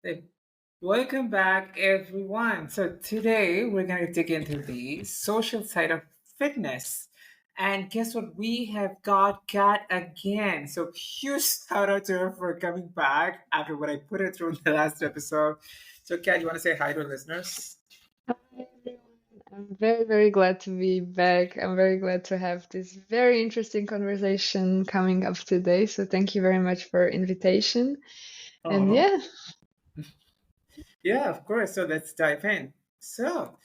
Hey, welcome back, everyone. So, today we're going to dig into the social side of fitness. And guess what? We have got Kat again. So, huge shout out to her for coming back after what I put her through in the last episode. So, Kat, you want to say hi to our listeners? Hi everyone. I'm very, very glad to be back. I'm very glad to have this very interesting conversation coming up today. So thank you very much for invitation. And Uh-huh. yeah, Yeah, of course. So let's dive in. So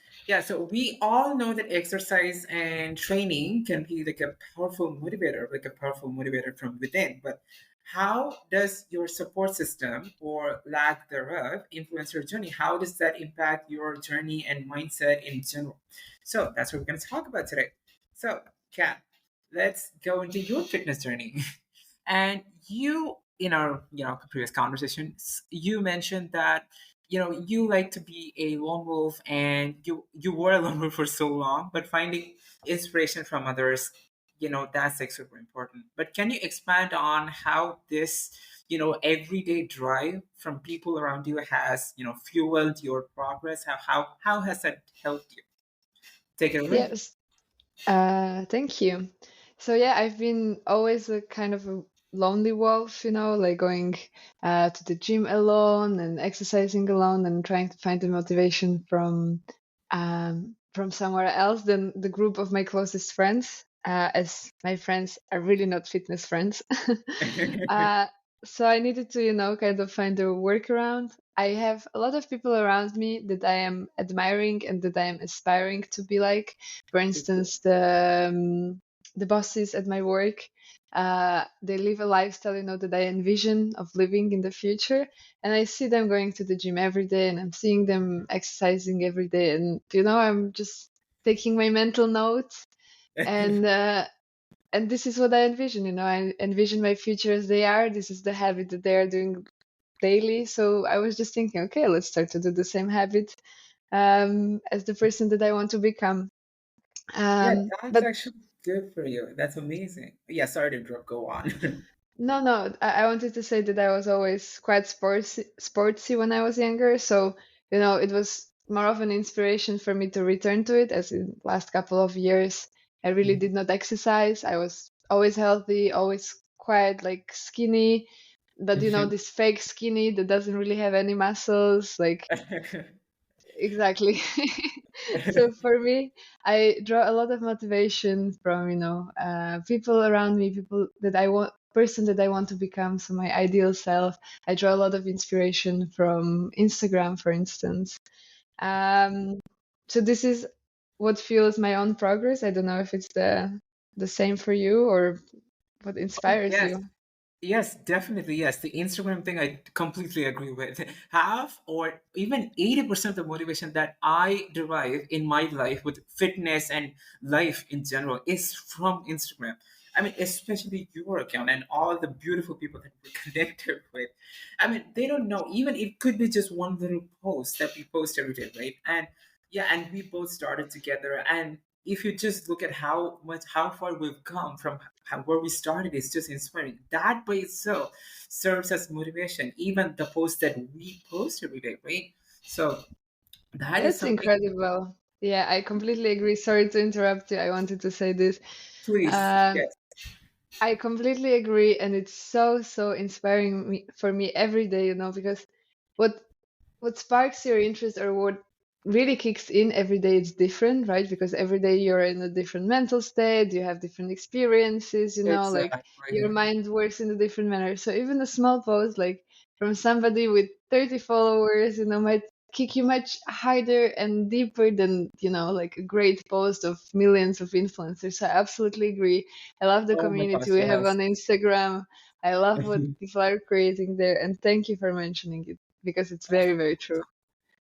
we all know that exercise and training can be like a powerful motivator from within. But how does your support system or lack thereof influence your journey? How does that impact your journey and mindset in general? So that's what we're going to talk about today. So, Kat, let's go into your fitness journey. And you, in our previous conversations, you mentioned that you like to be a lone wolf, and you were a lone wolf for so long, but finding inspiration from others, that's like super important. But can you expand on how this everyday drive from people around you has fueled your progress? How has that helped you? Take it away. yes. Thank you. So yeah, I've been always a kind of a lonely wolf, like going to the gym alone and exercising alone and trying to find the motivation from somewhere else than the group of my closest friends, as my friends are really not fitness friends. uh, so I needed to, kind of find a workaround. I have a lot of people around me that I am admiring and that I am aspiring to be like. For instance, the bosses at my work, they live a lifestyle, that I envision of living in the future, and I see them going to the gym every day, and I'm seeing them exercising every day, and I'm just taking my mental notes, and this is what I envision. I envision my future as they are. This is the habit that they are doing daily. So I was just thinking, okay, let's start to do the same habit as the person that I want to become. Yeah, that's But actually good for you. That's amazing. Yeah, sorry to interrupt. Go on. no, I wanted to say that I was always quite sportsy when I was younger. So, it was more of an inspiration for me to return to it, as in last couple of years, I really did not exercise. I was always healthy, always quite like skinny, but this fake skinny that doesn't really have any muscles, like exactly. So for me, I draw a lot of motivation from, people around me, people that I want, person that I want to become, so my ideal self. I draw a lot of inspiration from Instagram, for instance. Um, so this is what fuels my own progress. I don't know if it's the same for you or what inspires Yes. you. Yes, definitely. Yes. The Instagram thing, I completely agree with. Half or even 80% of the motivation that I derive in my life with fitness and life in general is from Instagram. I mean, especially your account and all the beautiful people that we're connected with. I mean, they don't know. Even it could be just one little post that we post every day, right? And yeah, and we both started together. And if you just look at how far we've come from where we started, is just inspiring. That by itself serves as motivation. Even the post that we post every day, right? So that is That's something. incredible. Yeah, I completely agree. Sorry to interrupt you. I wanted to say this. Please, Um, yes. I completely agree, and it's so inspiring for me every day, because what what sparks your interest or what really kicks in every day is different, right? Because every day you're in a different mental state, you have different experiences, like your Exactly. mind works in a different manner. So even a small post like from somebody with 30 followers, might kick you much harder and deeper than, like a great post of millions of influencers. So I absolutely agree. I love the Oh my community gosh, we have yes. on Instagram. I love what people are creating there, and thank you for mentioning it because it's very, very true.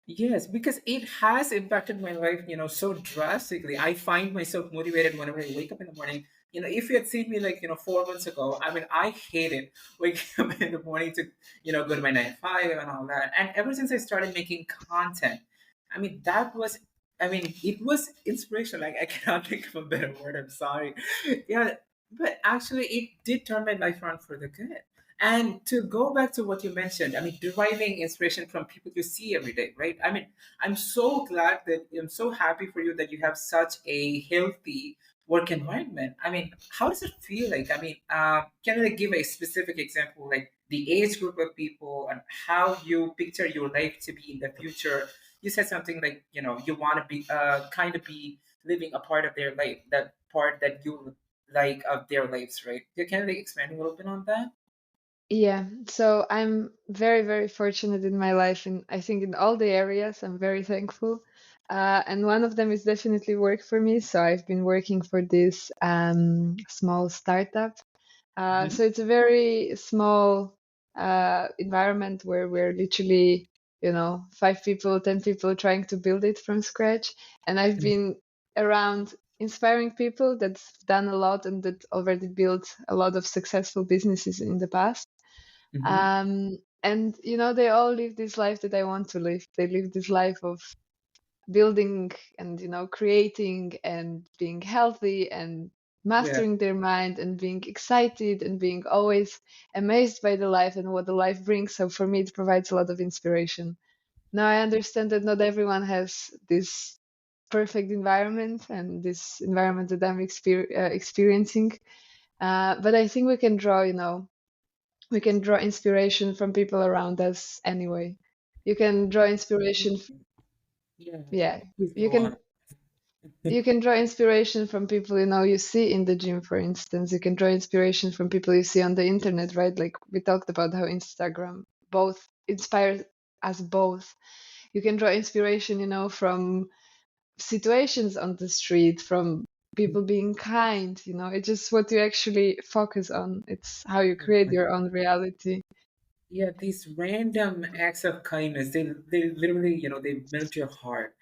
Yes, because it has impacted my life, so drastically. I find myself motivated whenever I wake up in the morning. If you had seen me like, 4 months ago, I mean, I hated waking up in the morning to, go to my 9 to 5 and all that. And ever since I started making content, I mean, it was inspirational. Like, I cannot think of a better word. I'm sorry. Yeah, but actually, it did turn my life around for the good. And to go back to what you mentioned, I mean, deriving inspiration from people you see every day, right? I mean, I'm so glad that I'm so happy for you that you have such a healthy work environment. I mean, how does it feel like? I mean, can you like give a specific example, like the age group of people and how you picture your life to be in the future? You said something like, you know, you want to be kind of be living a part of their life, that part that you like of their lives, right? Can you like expand a little bit on that? Yeah, so I'm very, very fortunate in my life, and I think in all the areas, I'm very thankful. And one of them is definitely work for me. So I've been working for this small startup. So it's a very small environment where we're literally, 5 people, 10 people trying to build it from scratch. And I've been around inspiring people that's done a lot and that already built a lot of successful businesses in the past. Mm-hmm. And they all live this life that I want to live. They live this life of building and creating and being healthy and Yeah. mastering their mind and being excited and being always amazed by the life and what the life brings. So for me, it provides a lot of inspiration. Now I understand that not everyone has this perfect environment and this environment that I'm experiencing. But I think we can draw inspiration from people around us anyway. You can draw inspiration, Yeah. yeah. Please You go can on. you can draw inspiration from people you see in the gym, for instance. You can draw inspiration from people you see on the internet, right? Like we talked about how Instagram both inspires us both. You can draw inspiration, from situations on the street, from people being kind. It's just what you actually focus on. It's how you create your own reality. Yeah, these random acts of kindness, they literally, you know, they melt your heart.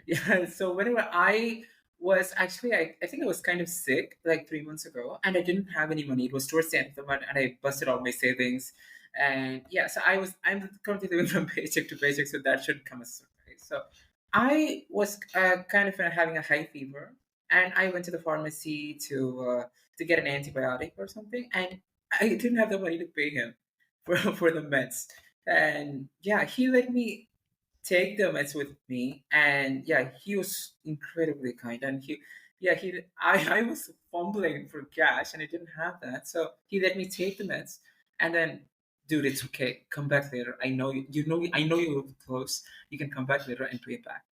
Yeah. So whenever I was actually, I think I was kind of sick like 3 months ago, and I didn't have any money. It was towards the end of the month, and I busted all my savings. And yeah, so I'm currently living from paycheck to paycheck, so that shouldn't come as a surprise. So I was kind of having a high fever, and I went to the pharmacy to get an antibiotic or something, and I didn't have the money to pay him for the meds. And yeah, he let me take the meds with me. And yeah, he was incredibly kind. And I was fumbling for cash and I didn't have that. So he let me take the meds. And then, dude, it's okay. Come back later. I know I know you live close. You can come back later and pay it back.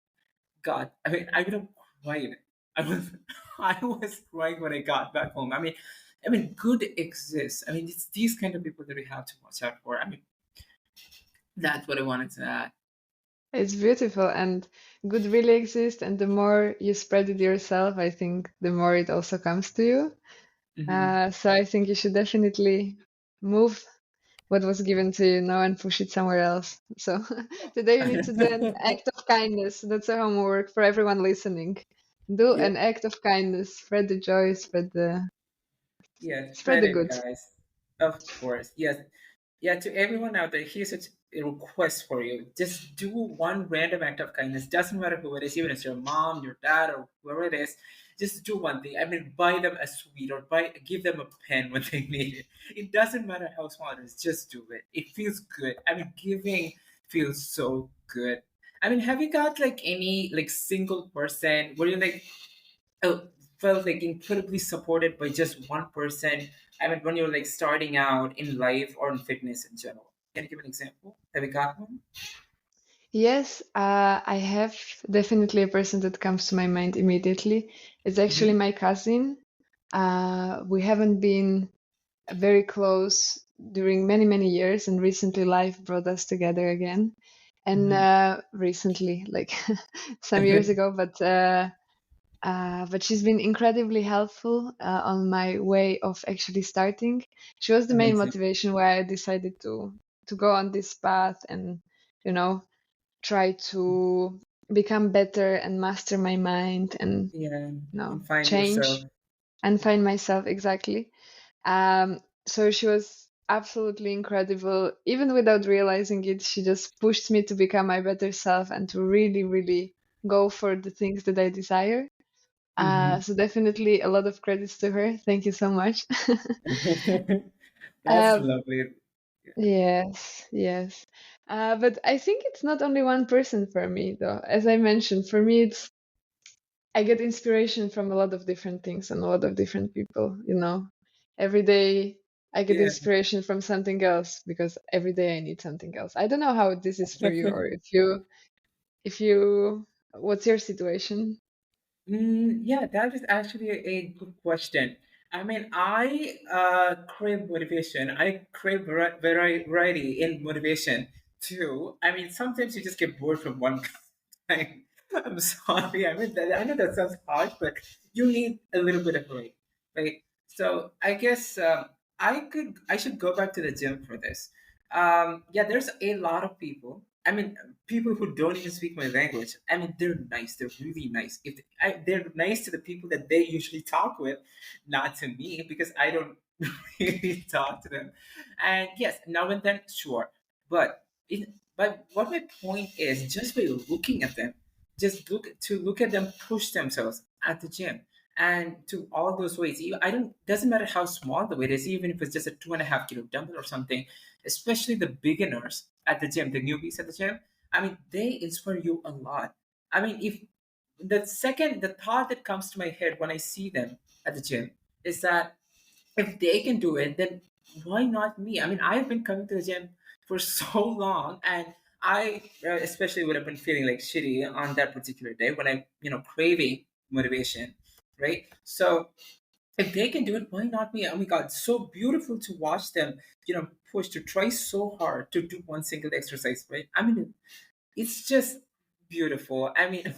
God, I mean, I would have cried. I was, I was crying when I got back home. I mean, good exists. I mean, it's these kind of people that we have to watch out for. I mean, that's what I wanted to add. It's beautiful and good really exists, and the more you spread it yourself, I think the more it also comes to you. Hmm. So I think you should definitely move what was given to you now and push it somewhere else. So today you need to do an act of kindness. That's a homework for everyone listening. Do Yeah, an act of kindness. Spread the joy, yeah, spread spread the it, good. guys. Of course, yes. Yeah, to everyone out there, here's a request for you. Just do one random act of kindness. Doesn't matter who it is, even if it's your mom, your dad, or whoever it is. Just do one thing. I mean, buy them a sweet or give them a pen when they need it. It doesn't matter how small it is. Just do it. It feels good. I mean, giving feels so good. I mean, have you got like any like single person where you like felt like incredibly supported by just one person? I mean, when you're like starting out in life or in fitness in general. Can you give an example? Have you got one? Yes, I have definitely a person that comes to my mind immediately. It's actually Mm-hmm. my cousin. We haven't been very close during many, many years, and recently life brought us together again. And Mm-hmm. recently, like some years ago, but she's been incredibly helpful on my way of actually starting. She was the main Amazing. motivation why I decided to go on this path and you know try to become better and master my mind and Yeah, and find yourself. change and find myself exactly. So she was absolutely incredible. Even without realizing it, she just pushed me to become my better self and to really, really go for the things that I desire. Mm-hmm. So definitely a lot of credits to her. Thank you so much. That's uh, lovely. Yes, yes. But I think it's not only one person for me, though. As I mentioned, for me, it's I get inspiration from a lot of different things and a lot of different people, you know. Every day I get Yeah. inspiration from something else because every day I need something else. I don't know how this is for you or if you what's your situation? Yeah, that is actually a good question. I mean, I crave motivation. I crave variety in motivation too. I mean, sometimes you just get bored from one kind. I'm sorry. I mean, I know that sounds harsh, but you need a little bit of break, right? So I guess I should go back to the gym for this. Yeah, there's a lot of people. I mean, people who don't even speak my language. I mean, they're nice. They're really nice. They're nice to the people that they usually talk with, not to me because I don't really talk to them. And yes, now and then, sure. But what my point is, just by looking at them, just look at them push themselves at the gym and to all those weights. I don't doesn't matter how small the weight is, even if it's just a 2.5 kilo dumbbell or something. Especially the beginners at the gym, the newbies at the gym. I mean, they inspire you a lot. I mean, if the thought that comes to my head when I see them at the gym is that if they can do it, then why not me? I mean, I've been coming to the gym for so long, and I especially would have been feeling like shitty on that particular day when I'm, craving motivation, right? So if they can do it, why not me? Oh my God, so beautiful to watch them, push to try so hard to do one single exercise, right? I mean, it's just beautiful. I mean,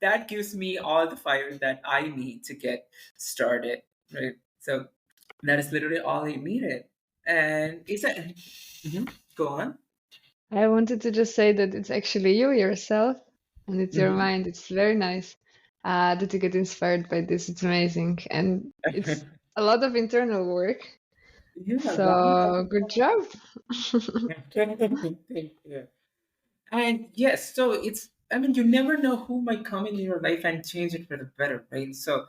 that gives me all the fire that I need to get started, right? So that is literally all I needed. And is that, Mhm. Go on. I wanted to just say that it's actually you yourself and it's your Hmm. mind. It's very nice that you get inspired by this. It's amazing. And it's a lot of internal work. Yeah, right. I So good job. Thank you. And yes, so I mean, you never know who might come in your life and change it for the better, right? So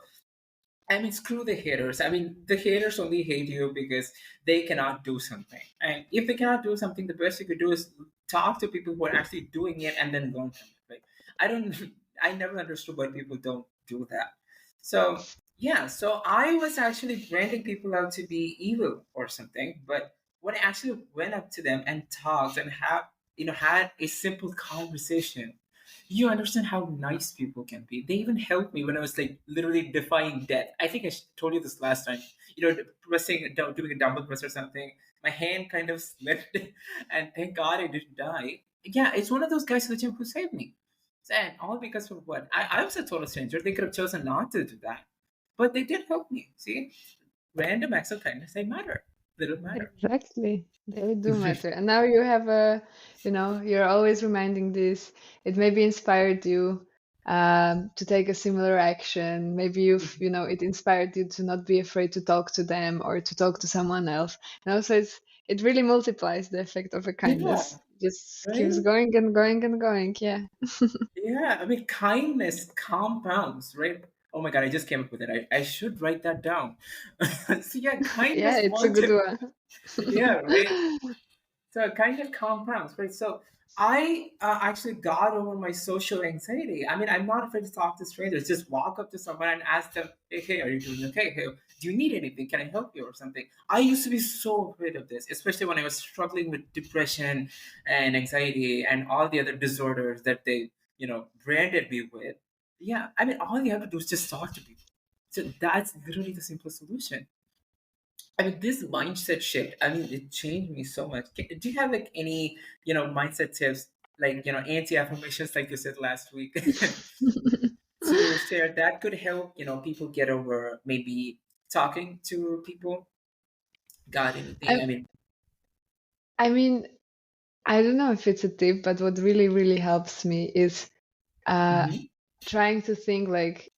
I mean, screw the haters. I mean, the haters only hate you because they cannot do something. And if they cannot do something, the best you could do is talk to people who are actually doing it and then learn from it. Right? I don't. I never understood why people don't do that. So yeah, so I was actually branding people out to be evil or something, but when I actually went up to them and talked and had a simple conversation, you understand how nice people can be. They even helped me when I was like literally defying death. I think I told you this last time. Doing a dumbbell press or something. My hand kind of slipped, and thank God I didn't die. Yeah, it's one of those guys at the gym who saved me. And all because of what? I was a total stranger. They could have chosen not to do that, but they did help me. See, random acts of kindness, they matter. Little matter. Exactly. They do matter. And now you have you're always reminding this. It maybe inspired you to take a similar action. Maybe it inspired you to not be afraid to talk to them or to talk to someone else. So it really multiplies the effect of a Yeah, kindness. Just keeps right. going and going and going. Yeah. Yeah, I mean, kindness compounds, right? Oh my God, I just came up with it. I should write that down. So yeah, Yeah, kindness it's a good one. yeah, right. So it kind of compounds, right? So I actually got over my social anxiety. I mean, I'm not afraid to talk to strangers. Just walk up to someone and ask them, hey, are you doing okay? Hey, do you need anything? Can I help you or something? I used to be so afraid of this, especially when I was struggling with depression and anxiety and all the other disorders that they, branded me with. Yeah, I mean, all you have to do is just talk to people. So that's literally the simple solution. I mean, this mindset shift, I mean, it changed me so much. Do you have like any, mindset tips, like, anti affirmations, like you said last week, to share that could help, people get over maybe talking to people? Got anything? I I mean, I mean, I don't know if it's a tip, but what really, really helps me is uh mhm. trying to think like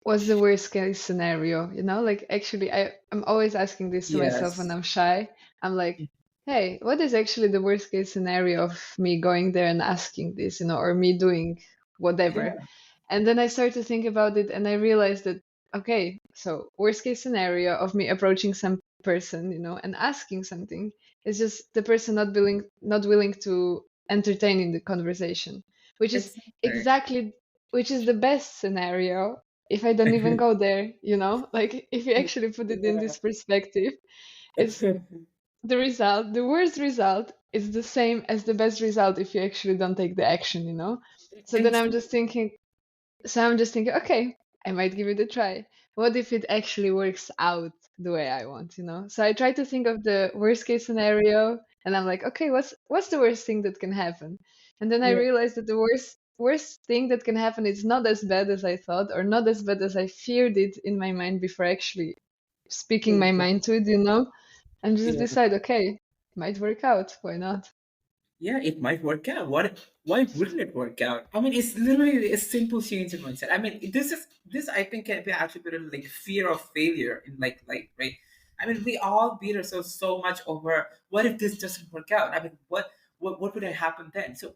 what's the worst case scenario, like actually I'm always asking this to myself when Yes. I'm shy. I'm like, hey, what is actually the worst case scenario of me going there and asking this, or me doing whatever? Yeah. And then I start to think about it and I realize that okay, so worst case scenario of me approaching some person, and asking something. It's just the person not willing to entertain in the conversation, which is Exactly. exactly which is the best scenario if I don't even go there, like if you actually put it in Yeah. this perspective, it's the worst result is the same as the best result if you actually don't take the action. So then I'm Exactly. just thinking, okay, I might give it a try. What if it actually works out the way I want? So I try to think of the worst case scenario, and I'm like, okay, what's the worst thing that can happen? And then I Yeah. realized that the worst thing that can happen is not as bad as I thought, or not as bad as I feared it in my mind before actually speaking my mind to it. And just Yeah. decide, okay, might work out. Why not? Yeah, it might work out. Why wouldn't it work out? I mean, it's literally a simple change in mindset. I mean, this I think can be attributed like fear of failure in like right. I mean, we all beat ourselves so much over what if this doesn't work out? I mean, what would happen then? So,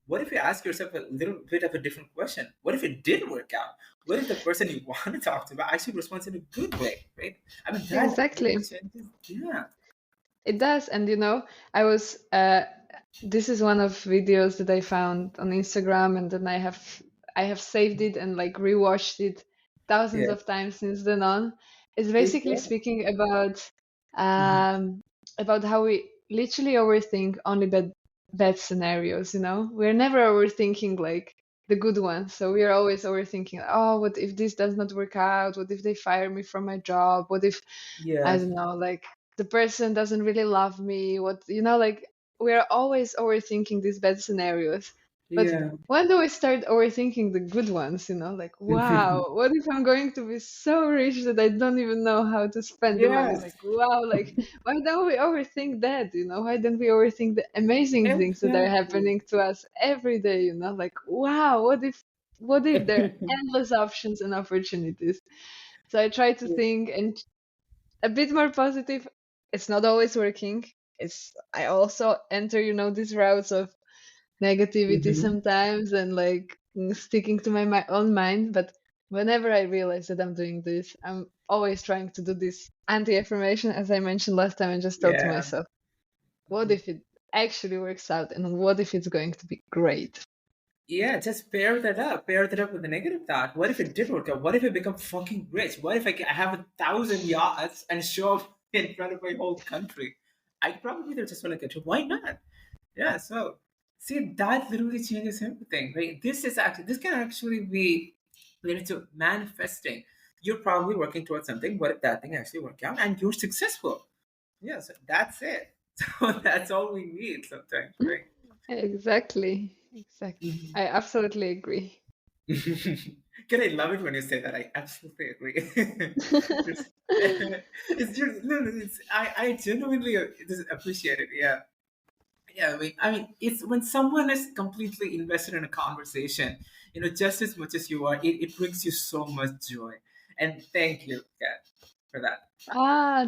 what if you ask yourself a little bit of a different question? What if it did work out? What if the person you want to talk to actually responds in a good way, right? I mean, that literally Exactly. changes. Yeah, It does. And I was this is one of videos that I found on Instagram, and then I have saved it and like rewatched it thousands yeah, of times since then on. It's basically yeah. speaking Mhm. about how we literally overthink only bad scenarios. We're never overthinking like the good ones. So we are always overthinking, oh, what if this does not work out? What if they fire me from my job? What if I Yeah, don't know, like the person doesn't really love me. Like we're always overthinking these bad scenarios. But yeah. when do we start overthinking the good ones? Like, wow, what if I'm going to be so rich that I don't even know how to spend the money? Yes, Like, wow, like, why don't we overthink that? Why don't we overthink the amazing things that are exactly. happening to us every day? Like, wow, what if there are endless options and opportunities? So I try to Yeah, think and a bit more positive. It's not always working. I also enter, these routes of negativity mhm. sometimes and like sticking to my own mind. But whenever I realize that I'm doing this, I'm always trying to do this anti-affirmation, as I mentioned last time, and just thought to Yeah. myself, what if it actually works out, and what if it's going to be great? Yeah, just pair that up. Pair that up with a negative thought. What if it did work out? What if I become fucking rich? What if I have 1,000 yachts and show up in front of my whole country? I probably either just want to get to. Why not? Yeah. So see, that literally changes everything, right? This can actually be related to manifesting. You're probably working towards something. What if that thing actually work out and you're successful? Yeah. So that's it. So that's all we need sometimes, right? Exactly, exactly. I absolutely agree. Can I love it when you say that? I absolutely agree. It's just no, no, it's I genuinely just appreciate it. Yeah, yeah. I mean, it's when someone is completely invested in a conversation, just as much as you are, it brings you so much joy. And thank you, Kat, for that.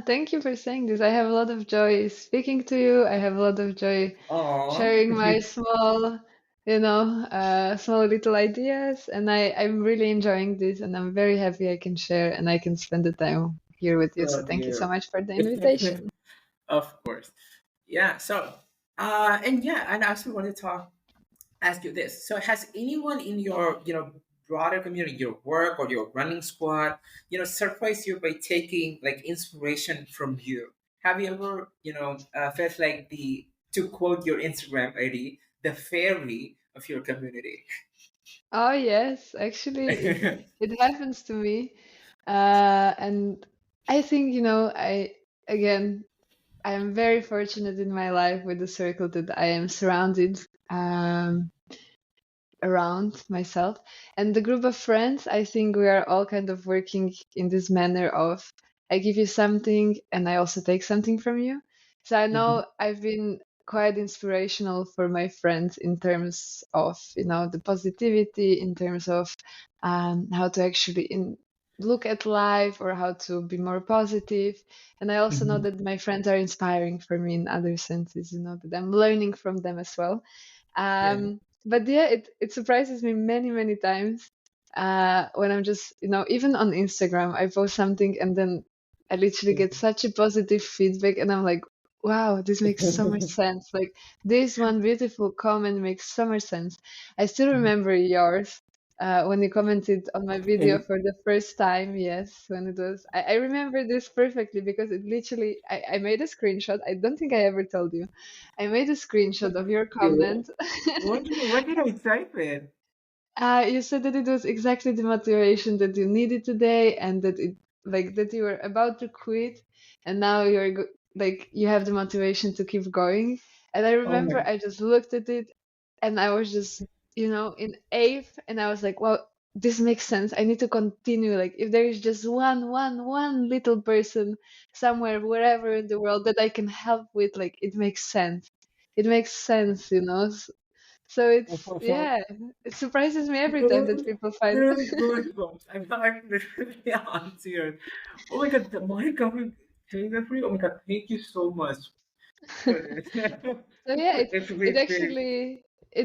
Thank you for saying this. I have a lot of joy speaking to you. I have a lot of joy Oh, sharing my small little ideas, and I'm really enjoying this, and I'm very happy I can share and I can spend the time here with you. So love thank you so you. much for the invitation. Of course. Yeah. So, and yeah, and I actually want to ask you this. So has anyone in your, broader community, your work or your running squad, surprised you by taking like inspiration from you? Have you ever, felt like to quote your Instagram ID, the fairy of your community? Oh yes, actually, it happens to me, and I think again I am very fortunate in my life with the circle that I am surrounded. Around myself and the group of friends. I think we are all kind of working in this manner of I give you something and I also take something from you. So I Mhm. know I've been quite inspirational for my friends in terms of the positivity, in terms of how to actually look at life or how to be more positive. And I also know Mhm. that my friends are inspiring for me in other senses, that I'm learning from them as well. Yeah. But yeah, it surprises me many, many times when I'm just, even on Instagram, I post something and then I literally get such a positive feedback, and I'm like, wow, this makes so much sense. Like this one beautiful comment makes so much sense. I still remember yours. When you commented on my video for the first time, yes, when it was, I remember this perfectly because it literally, I made a screenshot. I don't think I ever told you. I made a screenshot of your You? comment. What did I type in? You said that it was exactly the motivation that you needed today, and that it like that you were about to quit, and now like you have the motivation to keep going. And I Oh remember my. I just looked at it, and I was just in eighth, and I was like, well, this makes sense. I need to continue. Like if there is just one little person somewhere, wherever in the world that I can help with, like it makes sense. It makes sense. So it's yeah, it surprises me every time that people find. Really goosebumps. I'm literally on tears. Oh my god, my government saying that for you. Oh my god, thank you so much for this. So yeah, It's it really big.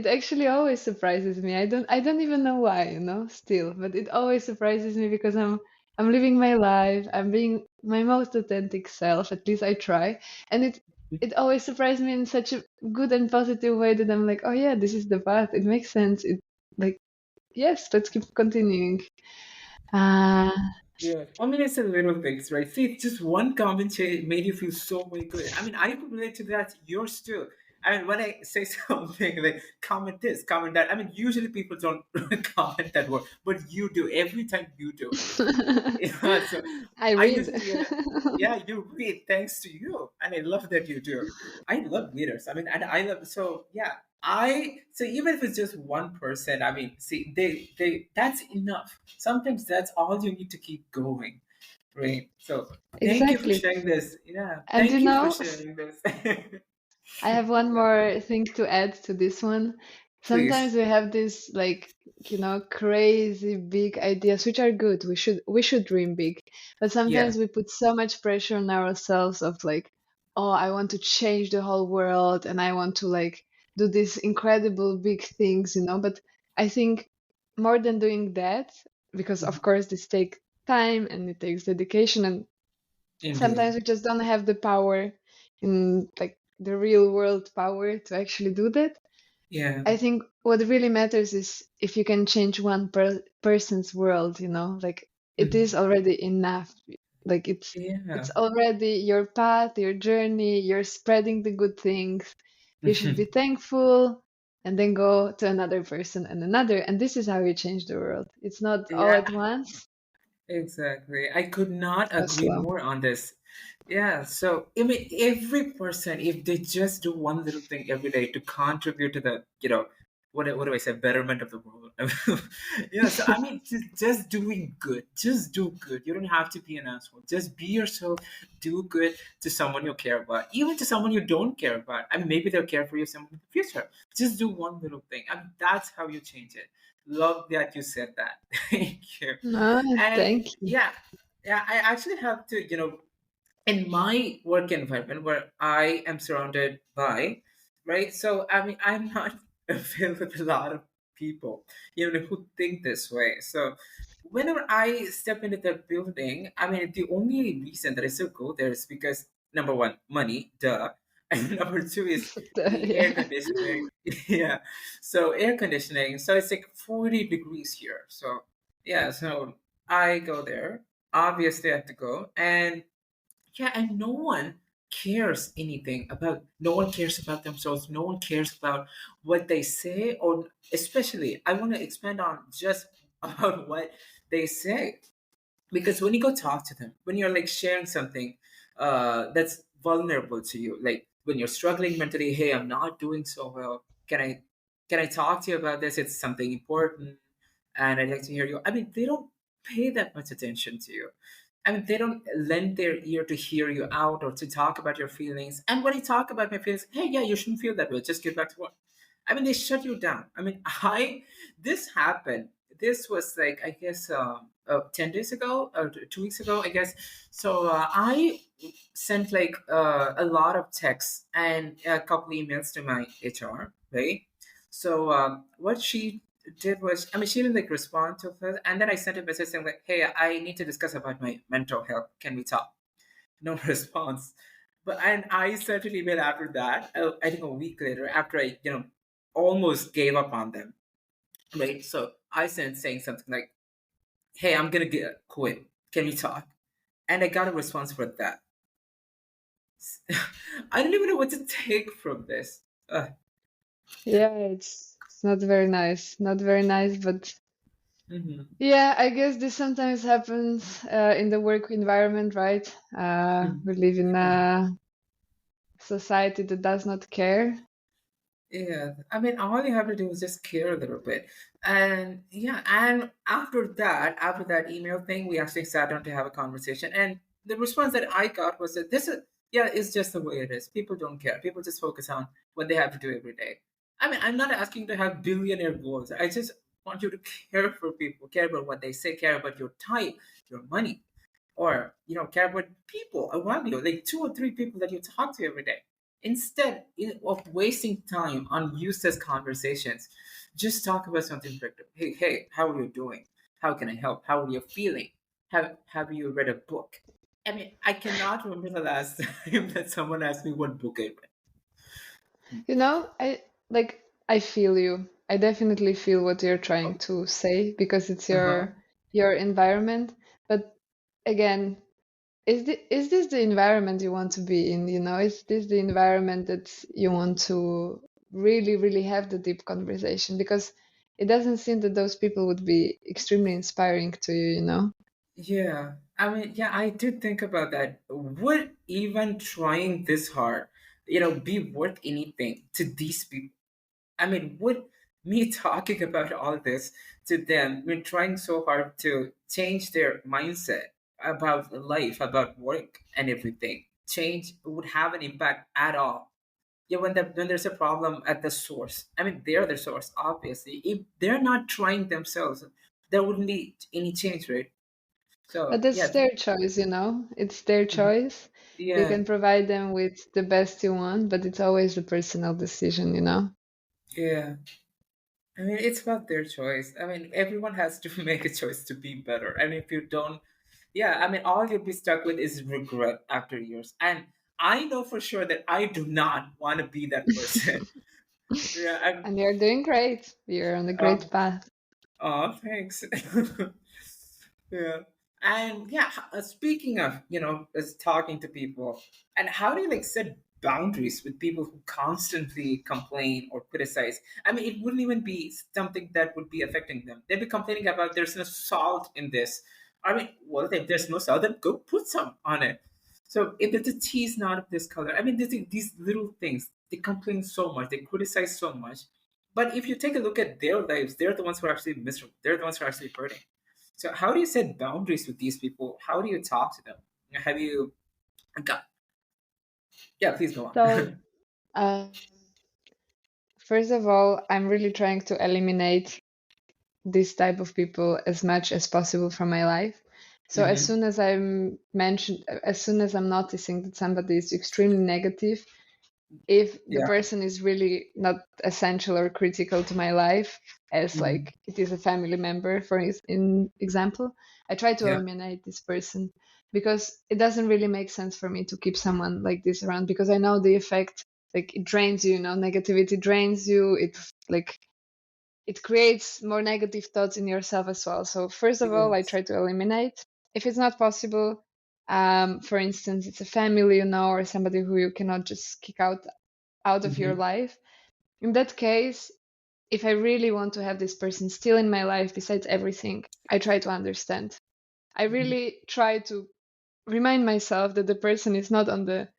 actually always surprises me. I don't even know why, still, but it always surprises me because I'm living my life. I'm being my most authentic self. At least I try, and it always surprises me in such a good and positive way that I'm like, oh yeah, this is the path. It makes sense. It like yes, let's keep continuing. Uh Yeah, I mean, it's a little things, right? See, just one comment made you feel so very good. I mean, I could relate to that. Yours too. I mean, when I say something like comment this, comment that, I mean, usually people don't comment that word, but you do every time you do it. Yeah, so I I read. usually, yeah, you read thanks to you, and I love that you do. I love readers. I mean, and I love so yeah. So even if it's just one person, I mean, see, they that's enough. Sometimes that's all you need to keep going, right? So thank you for Exactly. sharing this. Yeah, And thank you for sharing this. I have one Yeah, more thing to add to this one. please. Sometimes we have this crazy big ideas, which are good. We should dream big. But Yeah. sometimes we put so much pressure on ourselves of like, oh, I want to change the whole world and I want to like do these incredible big things. But I think more than doing that, because of Mhm. course this takes time and it takes dedication, and Indeed. sometimes we just don't have the power in like the real world power to actually do that. Yeah. I think what really matters is if you can change one person's world, like it Mhm. is already enough. Like it's Yeah. already your path, your journey, you're spreading the good things. You should be thankful and then go to another person and another, and this is how you change the world. It's not all Yeah. at once, Exactly. I could not so agree slow. more on this. Yeah. So, I mean, every person, if they just do one little thing every day to contribute to the, what do I say, betterment of the world? So, I mean, just doing good. Just do good. You don't have to be an asshole. Just be yourself. Do good to someone you care about, even to someone you don't care about. I mean, maybe they'll care for you some in the future. Just do one little thing. I mean, that's how you change it. Love that you said that. Thank you. No, And thank you. yeah, yeah, I actually have to, in my work environment where I am surrounded by, right? So I mean, I'm not filled with a lot of people, who think this way. So whenever I step into the building, I mean, the only reason that I still go there is because number one, money, duh, and number two is the air Yeah. conditioning. Yeah, so air conditioning. So it's like 40 degrees here. So yeah, so I go there. Obviously, I have to go, and yeah, and no one cares about themselves. No one cares about what they say, or especially, I want to expand on just about what they say. Because when you go talk to them, when you're like sharing something that's vulnerable to you, like when you're struggling mentally, hey, I'm not doing so well. Can I talk to you about this? It's something important, and I'd like to hear you. I mean, they don't pay that much attention to you. I mean, they don't lend their ear to hear you out or to talk about your feelings. And when I talk about my feelings, hey, yeah, you shouldn't feel that way. Just get back to work. I mean, they shut you down. I mean, this happened. This was like, I guess, 10 days ago or 2 weeks ago, I guess. So I sent like a lot of texts and a couple emails to my HR, right? So what she did was, I mean, she didn't like respond to it, and then I sent a message saying like, "Hey, I need to discuss about my mental health. Can we talk?" no response. But and I sent an email after that. I think a week later, after I almost gave up on them. Right. So I sent saying something like, "Hey, I'm gonna get quit. Can we talk?" And I got a response for that. I don't even know what to take from this. Yeah, it's not very nice. Not very nice, but Mhm, yeah, I guess this sometimes happens in the work environment, right? mhm. We live in a society that does not care. Yeah, I mean, all you have to do is just care a little bit. And yeah, and after that email thing, we actually sat down to have a conversation. And the response that I got was that this is, yeah, it's just the way it is. People don't care. People just focus on what they have to do every day. I mean, I'm not asking to have billionaire goals. I just want you to care for people, care about what they say, care about your time, your money, or care about people around you, like two or three people that you talk to every day. Instead of wasting time on useless conversations, just talk about something productive. Hey, how are you doing? How can I help? How are you feeling? Have you read a book? I mean, I cannot remember the last time that someone asked me what book I read. You know, I feel you. I definitely feel what you're trying Oh, to say because it's uh-huh. your environment. But again, is this the environment you want to be in? You know, is this the environment that you want to really, really have the deep conversation? Because it doesn't seem that those people would be extremely inspiring to you, you know? Yeah, I mean, yeah, I did think about that. Would even trying this hard, be worth anything to these people? I mean, would me talking about all this to them, I mean, trying so hard to change their mindset about life, about work and everything, change would have an impact at all? Yeah, when there's a problem at the source, I mean, they're the source, obviously. If they're not trying themselves, there wouldn't be any change, right? But So that's yeah, their choice, you know? It's their mhm. choice. You Yeah, can provide them with the best you want, but it's always a personal decision, you know? yeah. I mean, it's about their choice. I mean, everyone has to make a choice to be better. And if you don't, yeah, I mean, all you'll be stuck with is regret after years. And I know for sure that I do not want to be that person. Yeah, I'm. And you're doing great. You're on a uh, great path. Oh, thanks. Yeah. And yeah, speaking of, is talking to people, and how do you like set boundaries with people who constantly complain or criticize? I mean, it wouldn't even be something that would be affecting them. They'd be complaining about there's no salt in this. I mean, well, if there's no salt, then go put some on it. So if the tea is not of this color, I mean, these little things, they complain so much, they criticize so much, but if you take a look at their lives, they're the ones who are actually miserable. They're the ones who are actually hurting. So how do you set boundaries with these people? How do you talk to them? Have you got? Yeah, please go So, on. uh, first of all, I'm really trying to eliminate this type of people as much as possible from my life. So Hmm. as soon as I'm noticing that somebody is extremely negative, if the Yeah. person is really not essential or critical to my life, as Hmm. like it is a family member, in example, I try to Yeah. eliminate this person because it doesn't really make sense for me to keep someone like this around because I know the effect. Like it drains you, you know, negativity drains you. It's like it creates more negative thoughts in yourself as well. So first of all, I Yes. try to eliminate. If it's not possible, for instance, it's a family, you know, or somebody who you cannot just kick out of your Hmm. life. In that case, if I really want to have this person still in my life, besides everything, I try to understand. I Hmm. really try to remind myself that the person is not on the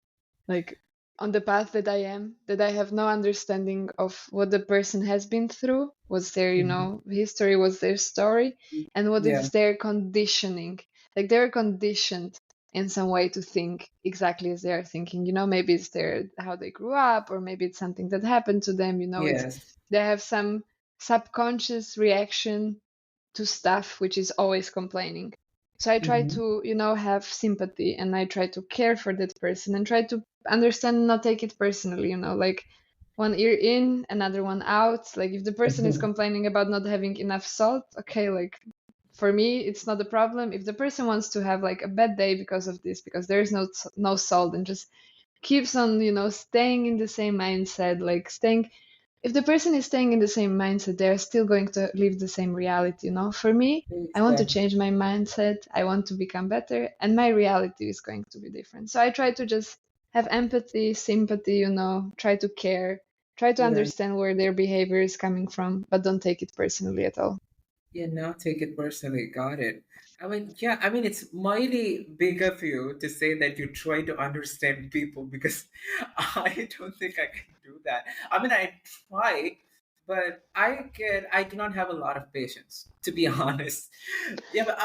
like on the path that I am, that I have no understanding of what the person has been through, what's their, you Hmm. know, history, what's their story, and what Yeah. is their conditioning. Like they're conditioned in some way to think exactly as they are thinking. You know, maybe it's their how they grew up, or maybe it's something that happened to them. You know, it's Yes. they have some subconscious reaction to stuff which is always complaining. So I try Hmm. to, you know, have sympathy and I try to care for that person and try to understand and not take it personally, you know, like one ear in, another one out. Like if the person is complaining about not having enough salt, okay, like for me, it's not a problem. If the person wants to have like a bad day because of this, because there is no salt, and just keeps on, staying in the same mindset, like staying, if the person is staying in the same mindset, they're still going to live the same reality, For me, I want to Exactly. change my mindset. I want to become better, and my reality is going to be different. So I try to just have empathy, sympathy, try to care, try to Yeah. understand where their behavior is coming from, but don't take it personally at all. Yeah, not take it personally. Got it. I mean, yeah, I mean, it's mighty big of you to say that you try to understand people because I don't think I can do that. I mean, I try, but I do not have a lot of patience, to be honest. Yeah, but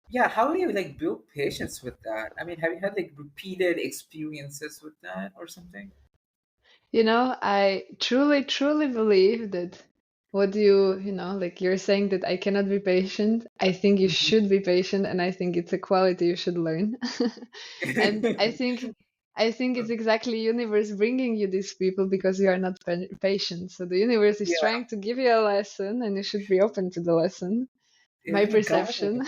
yeah, how do you like build patience with that? I mean, have you had like repeated experiences with that or something? I truly, truly believe that what like you're saying that I cannot be patient. I think you Mhm. should be patient, and I think it's a quality you should learn. And I think it's exactly universe bringing you these people because you are not patient. So the universe is Yeah, trying to give you a lesson, and you should be open to the lesson. My yeah, got perception. it.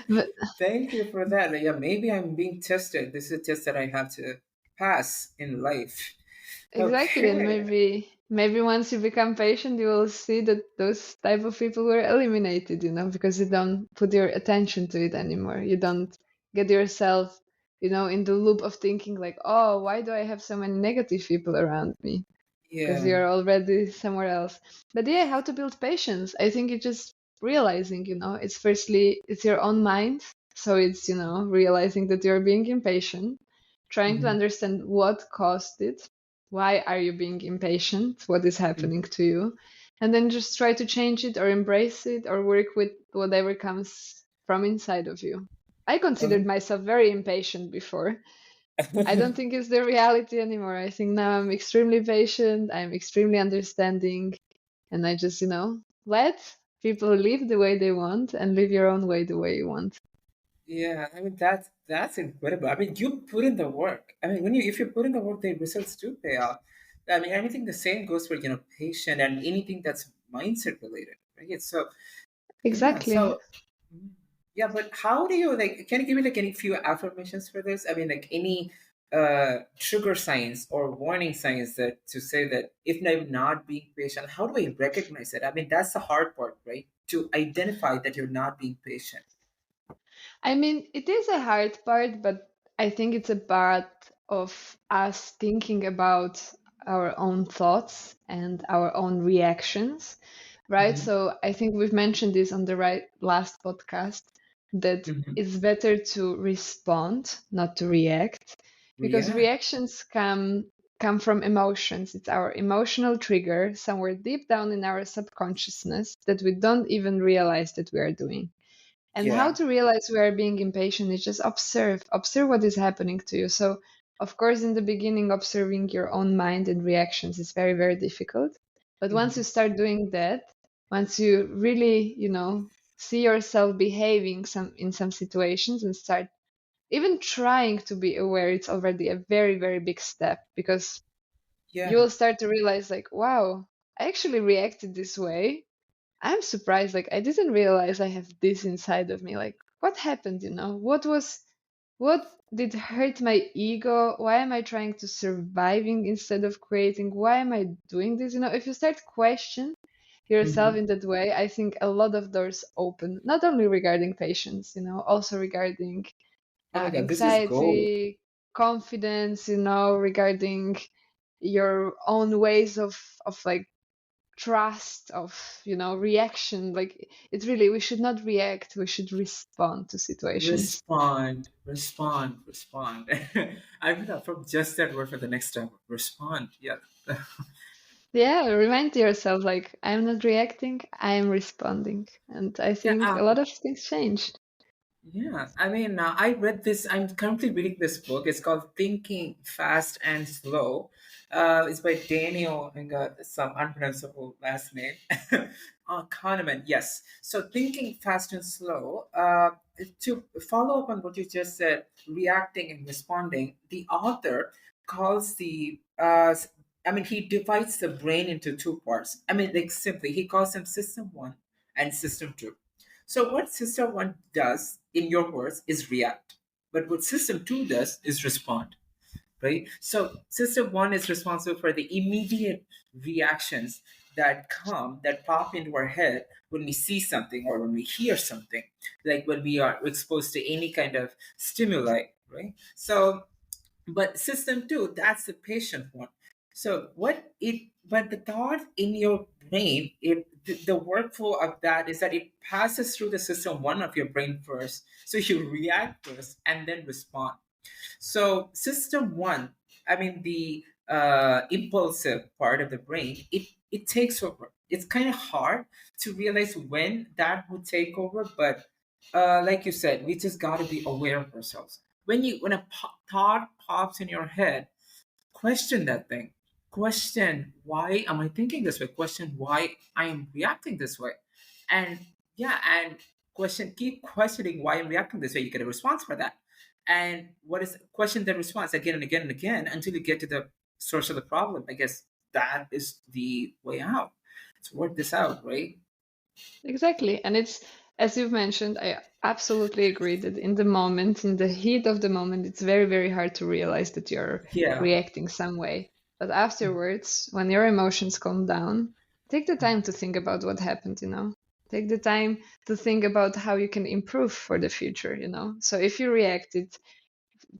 But Thank you for that. Yeah, maybe I'm being tested. This is a test that I have to pass in life. exactly, and Okay. maybe once you become patient, you will see that those type of people were eliminated, because you don't put your attention to it anymore. You don't get yourself, in the loop of thinking like, oh, why do I have so many negative people around me? Because Yeah. you're already somewhere else. But yeah, how to build patience? I think it's just realizing, it's firstly, it's your own mind. So it's, realizing that you're being impatient, trying to Mhm. understand what caused it. Why are you being impatient? What is happening Mhm. to you? And then just try to change it or embrace it or work with whatever comes from inside of you. I considered Oh. myself very impatient before. I don't think it's the reality anymore. I think now I'm extremely patient, I'm extremely understanding, and I just, let people live the way they want and live your own way the way you want. Yeah, I mean that's incredible. I mean, you put in the work. I mean, when you if you put in the work, the results do pay off. I mean, anything the same goes for patient and anything that's mindset related, right? So yeah, Exactly. so yeah, but how do you like? Can you give me like any few affirmations for this? I mean, like any trigger signs or warning signs that to say that if I'm not being patient, how do I recognize it? I mean, that's the hard part, right? To identify that you're not being patient. I mean, it is a hard part, but I think it's a part of us thinking about our own thoughts and our own reactions, right? Hmm. So I think we've mentioned this on the last podcast that Hmm. it's better to respond, not to react, because Yeah. reactions come from emotions. It's our emotional trigger somewhere deep down in our subconsciousness that we don't even realize that we are doing. And how Yeah. to realize we are being impatient is just observe what is happening to you. So, of course, in the beginning, observing your own mind and reactions is very, very difficult. But once you Hmm. start doing that, once you really, see yourself behaving in some situations and start even trying to be aware, it's already a very, very big step because you Yeah. will start to realize, like, wow, I actually reacted this way. I'm surprised. Like, I didn't realize I have this inside of me. Like, what happened? What did hurt my ego? Why am I trying to surviving instead of creating? Why am I doing this? If you start question yourself Hmm. in that way, I think a lot of doors open, not only regarding patience, also regarding Oh my God, this is gold. anxiety, confidence, regarding your own ways of like trust of reaction, like it's really, we should not react, we should respond to situations. Respond, respond, respond. I'm gonna from just that word for the next time. Respond. Yeah. Yeah, remind yourself like I'm not reacting, I'm responding, and I Yeah. think a lot of things changed. Yeah, I mean, I read this. I'm currently reading this book. It's called Thinking Fast and Slow. It's by Daniel and got some unpronounceable last name. Kahneman, yes. So, Thinking Fast and Slow. To follow up on what you just said, reacting and responding, the author calls I mean, he divides the brain into two parts. I mean, like simply, he calls them System 1 and System 2. So what system one does, in your words, is react. But what system two does is respond, right? So system one is responsible for the immediate reactions that come, that pop into our head when we see something or when we hear something, like when we are exposed to any kind of stimuli, right? So but system two, that's the patient one. So but the thought in your brain, the workflow of that is that it passes through the system one of your brain first. So you react first and then respond. So system one, I mean the impulsive part of the brain, it takes over. It's kind of hard to realize when that would take over, but like you said, we just got to be aware of ourselves. When a thought pops in your head, question that thing. Question, why am I thinking this way? Question, why I am reacting this way? And yeah, and keep questioning why I'm reacting this way. You get a response for that. And what is question the response again and again and again until you get to the source of the problem. I guess that is the way out. To work this out, right? Exactly. And it's, as you've mentioned, I absolutely agree that in the moment, in the heat of the moment, it's very, very hard to realize that you're Yeah. reacting some way. But afterwards, when your emotions calm down, take the time to think about what happened, you know? Take the time to think about how you can improve for the future, you know? So if you reacted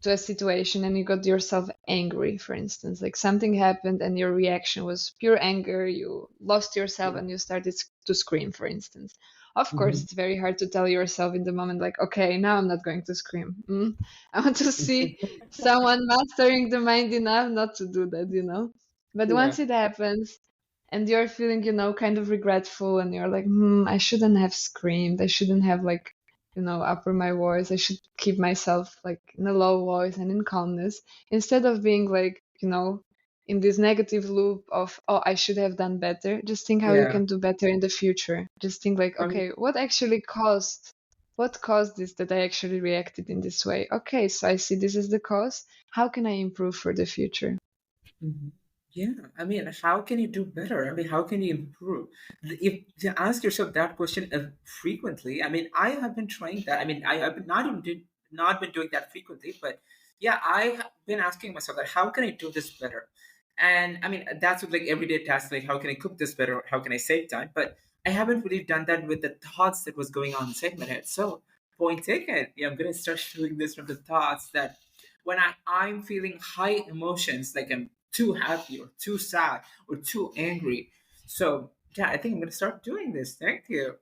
to a situation and you got yourself angry, for instance, like something happened and your reaction was pure anger, you lost yourself Yeah. and you started to scream, for instance. Of course, Mhm. it's very hard to tell yourself in the moment, like, okay, now I'm not going to scream. I want to see someone mastering the mind enough not to do that, you know? But Yeah. once it happens, and you're feeling, you know, kind of regretful, and you're like, I shouldn't have screamed. I shouldn't have, like, you know, upper my voice. I should keep myself like in a low voice and in calmness instead of being like, you know, in this negative loop of, oh, I should have done better. Just think how you Yeah. can do better in the future. Just think like, I mean, okay, what caused this that I actually reacted in this way? Okay, so I see this is the cause. How can I improve for the future? mhm. Yeah, I mean, how can you do better? I mean, how can you improve? If you ask yourself that question frequently, I mean, I have been trying that. I mean, I have not been doing that frequently, but yeah, I have been asking myself that how can I do this better? And I mean, that's with like everyday tasks, like how can I cook this better? How can I save time? But I haven't really done that with the thoughts that was going on inside my head. So point taken. Yeah, I'm gonna start doing this from the thoughts that when I'm feeling high emotions, like I'm too happy or too sad or too angry. So yeah, I think I'm gonna start doing this. Thank you.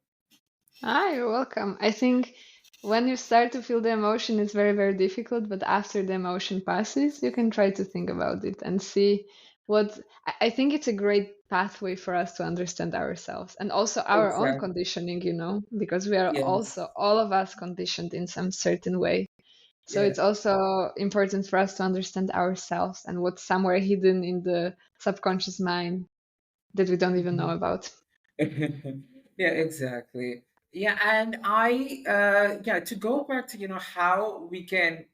Ah, you're welcome. I think when you start to feel the emotion, it's very, very difficult. But after the emotion passes, you can try to think about it and see what. I think it's a great pathway for us to understand ourselves and also our own Exactly. conditioning, you know, because we are Yes. also, all of us, conditioned in some certain way. So it's Yes. also important for us to understand ourselves and what's somewhere hidden in the subconscious mind that we don't even know Mhm. about. Yeah, exactly. Yeah, and yeah, to go back to how we can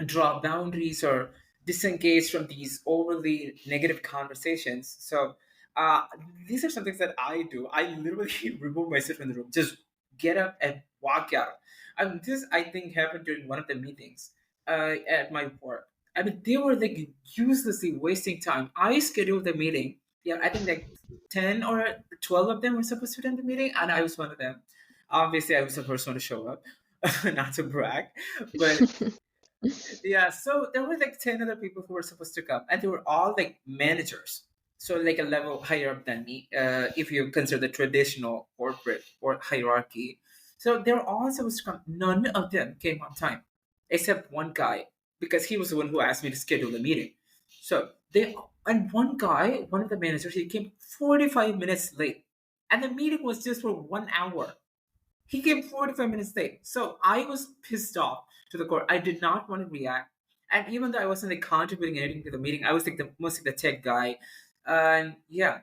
draw boundaries or disengage from these overly negative conversations. So uh, these are some things that I do. I literally remove myself from the room, just get up and walk out. And this, I think, happened during one of the meetings at my work. I mean, they were like uselessly wasting time. I scheduled the meeting. Yeah, I think like 10 or 12 of them were supposed to attend the meeting, and I was one of them. Obviously, I was the first one to show up, not to brag, but yeah, so there were like 10 other people who were supposed to come, and they were all like managers. So, like a level higher up than me, if you consider the traditional corporate or hierarchy. So, they're all supposed to come. None of them came on time, except one guy, because he was the one who asked me to schedule the meeting. So, and one guy, one of the managers, he came 45 minutes late. And the meeting was just for 1 hour. He came 45 minutes late. So I was pissed off to the core. I did not want to react. And even though I wasn't like contributing anything to the meeting, I was like the most like the tech guy. And yeah,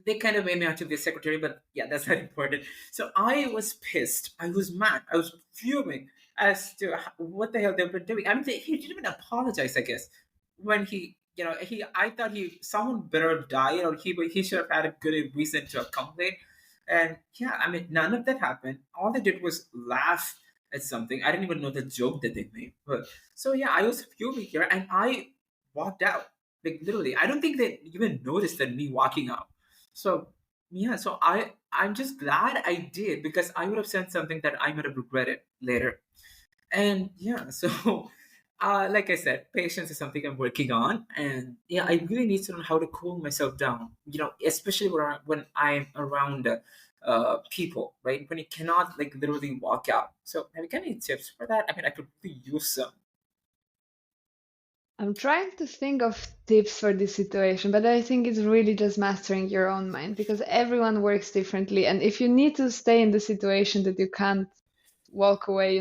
they kind of made me out to be a secretary, but yeah, that's not important. So I was pissed. I was mad. I was fuming as to what the hell they've been doing. I mean, he didn't even apologize, I guess, when I thought someone better have died or he should have had a good reason to accommodate. And yeah, I mean, none of that happened. All they did was laugh at something. I didn't even know the joke that they made. But so yeah, I was fuming here, and I walked out. Like literally, I don't think they even noticed that me walking out. So yeah, so I'm just glad I did, because I would have said something that I might have regretted later. And yeah, so like I said, patience is something I'm working on, and yeah, I really need to learn how to cool myself down. Especially when I'm around people, right? When you cannot like literally walk out. So have you got any tips for that? I mean, I could really use some. I'm trying to think of tips for this situation, but I think it's really just mastering your own mind because everyone works differently. And if you need to stay in the situation that you can't walk away,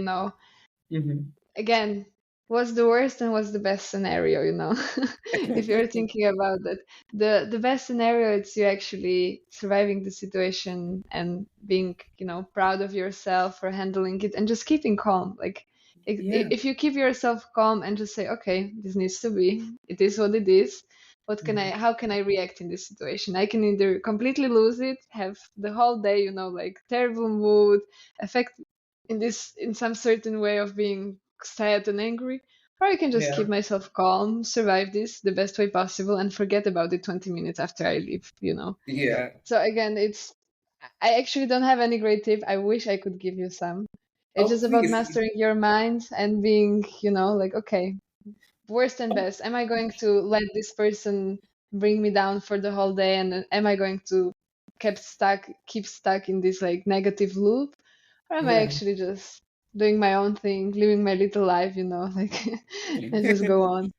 Hmm. again, what's the worst and what's the best scenario, if you're thinking about that. The best scenario is you actually surviving the situation and being, proud of yourself for handling it and just keeping calm. Like Yeah. if you keep yourself calm and just say, okay, this needs to be, it is what it is. Hmm. How can I react in this situation? I can either completely lose it, have the whole day, like terrible mood, affect in some certain way of being sad and angry, or I can just keep Yeah. myself calm, survive this the best way possible, and forget about it 20 minutes after I leave. Yeah. So again, I actually don't have any great tip. I wish I could give you some. It's Oh, just about please. mastering your mind and being, like, okay, worst and Oh, best. Am I going to let this person bring me down for the whole day, and am I going to keep stuck in this like negative loop, or am I yeah. actually just doing my own thing, living my little life, like, and just go on?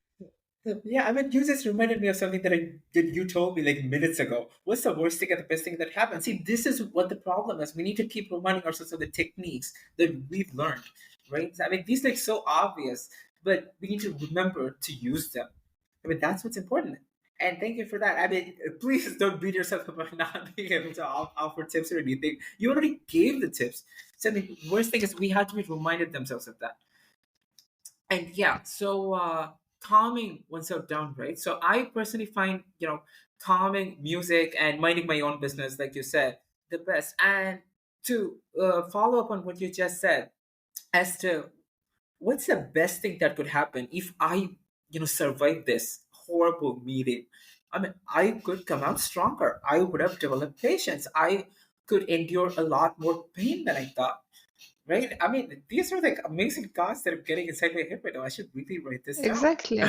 Yeah, I mean, you just reminded me of something that you told me like minutes ago. What's the worst thing and the best thing that happened? See, this is what the problem is. We need to keep reminding ourselves of the techniques that we've learned, right? I mean, these are so obvious, but we need to remember to use them. I mean, that's what's important. And thank you for that. I mean, please don't beat yourself up about not being able to offer tips or anything. You already gave the tips. So the worst thing is we have to be reminded themselves of that. And yeah, so calming oneself down, right? So I personally find calming music and minding my own business, like you said, the best. And to follow up on what you just said, as to what's the best thing that could happen if I survive this horrible meeting. I mean, I could come out stronger. I would have developed patience. I could endure a lot more pain than I thought. Right? I mean, these are like amazing thoughts that are getting inside my head right now. I should really write this down. Exactly.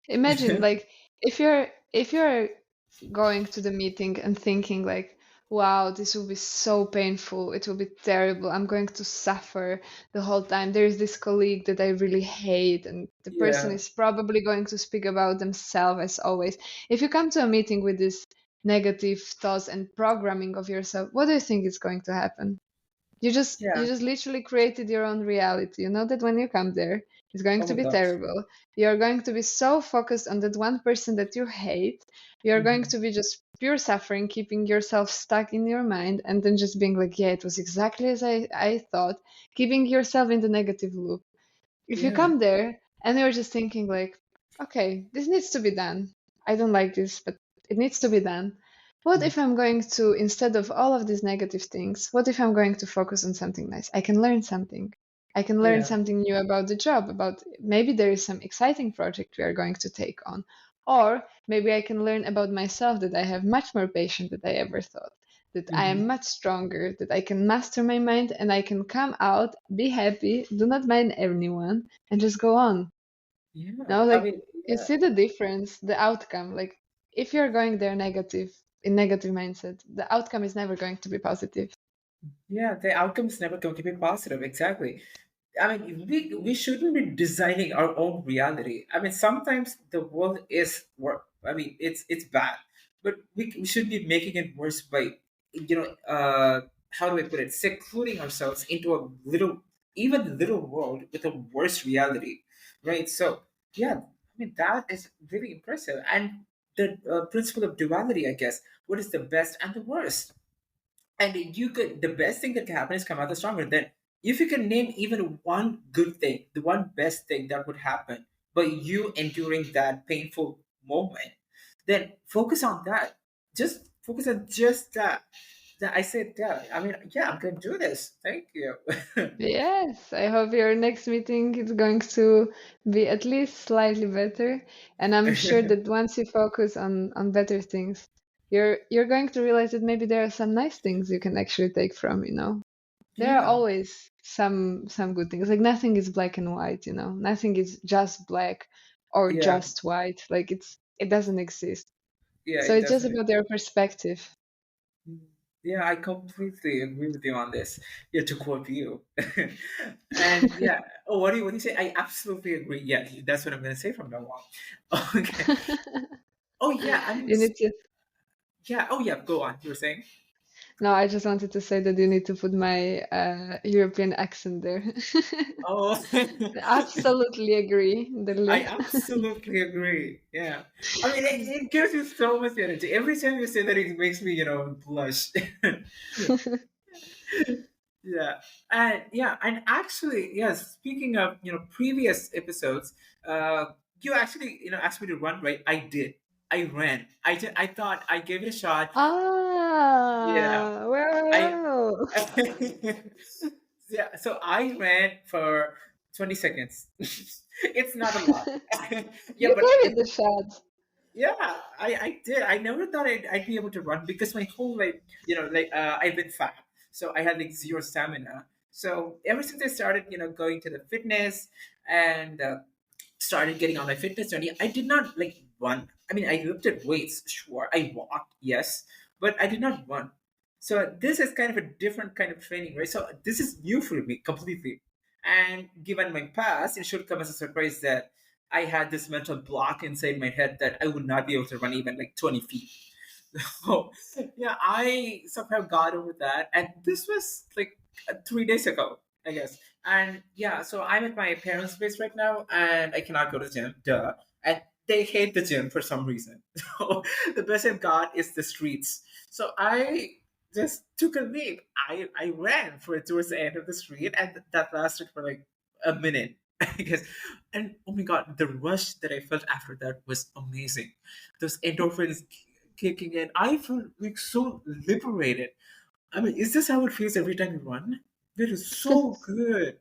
Imagine like if you're going to the meeting and thinking like, wow, this will be so painful, it will be terrible, I'm going to suffer the whole time. There's this colleague that I really hate, and the person Yeah, is probably going to speak about themselves as always. If you come to a meeting with this negative thoughts and programming of yourself, what do you think is going to happen? You yeah. just literally created your own reality. You know that when you come there, it's going Oh to my be gosh. terrible. You're going to be so focused on that one person that you hate. You're going Hmm. to be just pure suffering, keeping yourself stuck in your mind, and then just being like, yeah, it was exactly as I thought, keeping yourself in the negative loop. If you Yeah. come there and you're just thinking like, okay, this needs to be done. I don't like this, but it needs to be done. What Mhm. if I'm going to, instead of all of these negative things, what if I'm going to focus on something nice? I can learn something. I can learn Yeah. something new about the job, about maybe there is some exciting project we are going to take on. Or maybe I can learn about myself that I have much more patience than I ever thought, that I am Hmm. much stronger, that I can master my mind and I can come out, be happy, do not mind anyone, and just go on. Yeah. Now, I like, mean, you yeah. see the difference, the outcome. Like, if you're going there in negative mindset, the outcome is never going to be positive. Yeah. The outcome is never going to be positive. Exactly. I mean, we shouldn't be designing our own reality. I mean, sometimes the world is work. I mean, it's bad, but we should be making it worse by, how do I put it? Secluding ourselves into a even little world with a worse reality, right? So yeah, I mean that is really impressive. And the principle of duality, I guess. What is the best and the worst? And you could the best thing that can happen is come out the stronger. Then if you can name even one good thing, the one best thing that would happen by you enduring that painful moment, then focus on that. Just focus on just that. I said, yeah, I mean, yeah, I'm going to do this. Thank you. Yes, I hope your next meeting is going to be at least slightly better. And I'm sure that once you focus on better things, you're going to realize that maybe there are some nice things you can actually take from, you know. There are Yeah, always some good things. Like nothing is black and white, you know. Nothing is just black or yeah, just white. Like it doesn't exist. yeah, So it it's just doesn't. about your perspective. Yeah, I completely agree with you on this. Yeah, to quote you. And yeah, oh, what do you say? I absolutely agree. Yeah, that's what I'm going to say from now on. Okay. Oh, yeah, I mean, You need to. yeah, oh, yeah, go on. You were saying? No, I just wanted to say that you need to put my European accent there. Oh, Absolutely agree, I Delhi. absolutely agree. Yeah. I mean, it gives you so much energy. Every time you say that, it makes me, blush. Yeah. And yeah, and actually, yes, speaking of, previous episodes, uh, you actually, asked me to run, right? I did. I ran. I thought I gave it a shot. Yeah. Ah, I wow. yeah, so I ran for 20 seconds. It's not a lot. Yeah, You but gave it a shot. yeah, I did. I never thought I'd be able to run because my whole life, I've been fat, so I had like zero stamina. So ever since I started, going to the fitness and started getting on my fitness journey, I did not like run. I mean, I lifted weights, sure. I walked, yes, but I did not run. So this is kind of a different kind of training, right? So this is new for me completely. And given my past, it should come as a surprise that I had this mental block inside my head that I would not be able to run even like 20 feet. So yeah, I somehow got over that. And this was like 3 days ago, I guess. And yeah, so I'm at my parents' place right now and I cannot go to the gym. Duh. And they hate the gym for some reason. So the best I've got is the streets. So I just took a leap. I ran for towards the end of the street and that lasted for like a minute. I guess. And oh my god, the rush that I felt after that was amazing. Those endorphins kicking in. I felt like so liberated. I mean, is this how it feels every time you run? It is so good.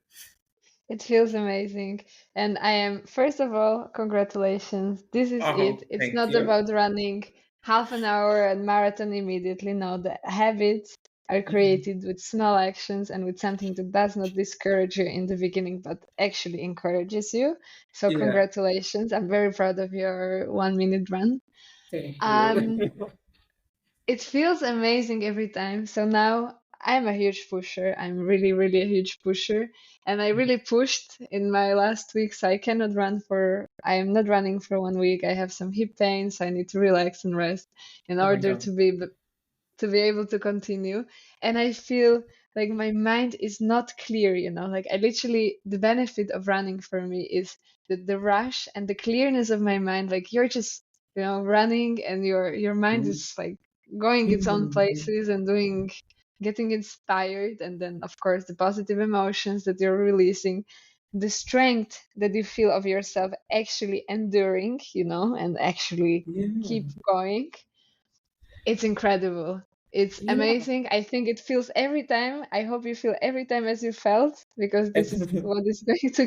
It feels amazing. And I am, first of all, congratulations. This is it. Oh, It's thank not you. about running half an hour and marathon immediately. No, the habits are Mhm. created with small actions and with something that does not discourage you in the beginning, but actually encourages you. So, Yeah, congratulations. I'm very proud of your 1 minute run. thank Um, you. it feels amazing every time. So now I'm a huge pusher. I'm really, really a huge pusher. And I really pushed in my last week. So I am not running for 1 week. I have some hip pain. So I need to relax and rest in Oh my order god. to be able to continue. And I feel like my mind is not clear, you know, like I literally, the benefit of running for me is the rush and the clearness of my mind. Like you're just, you know, running and your mind is like going its own places and getting inspired. And then, of course, the positive emotions that you're releasing, the strength that you feel of yourself actually enduring, you know, and actually Yeah, keep going. It's incredible. It's yeah. amazing. I think it feels every time. I hope you feel every time as you felt because this is what is going to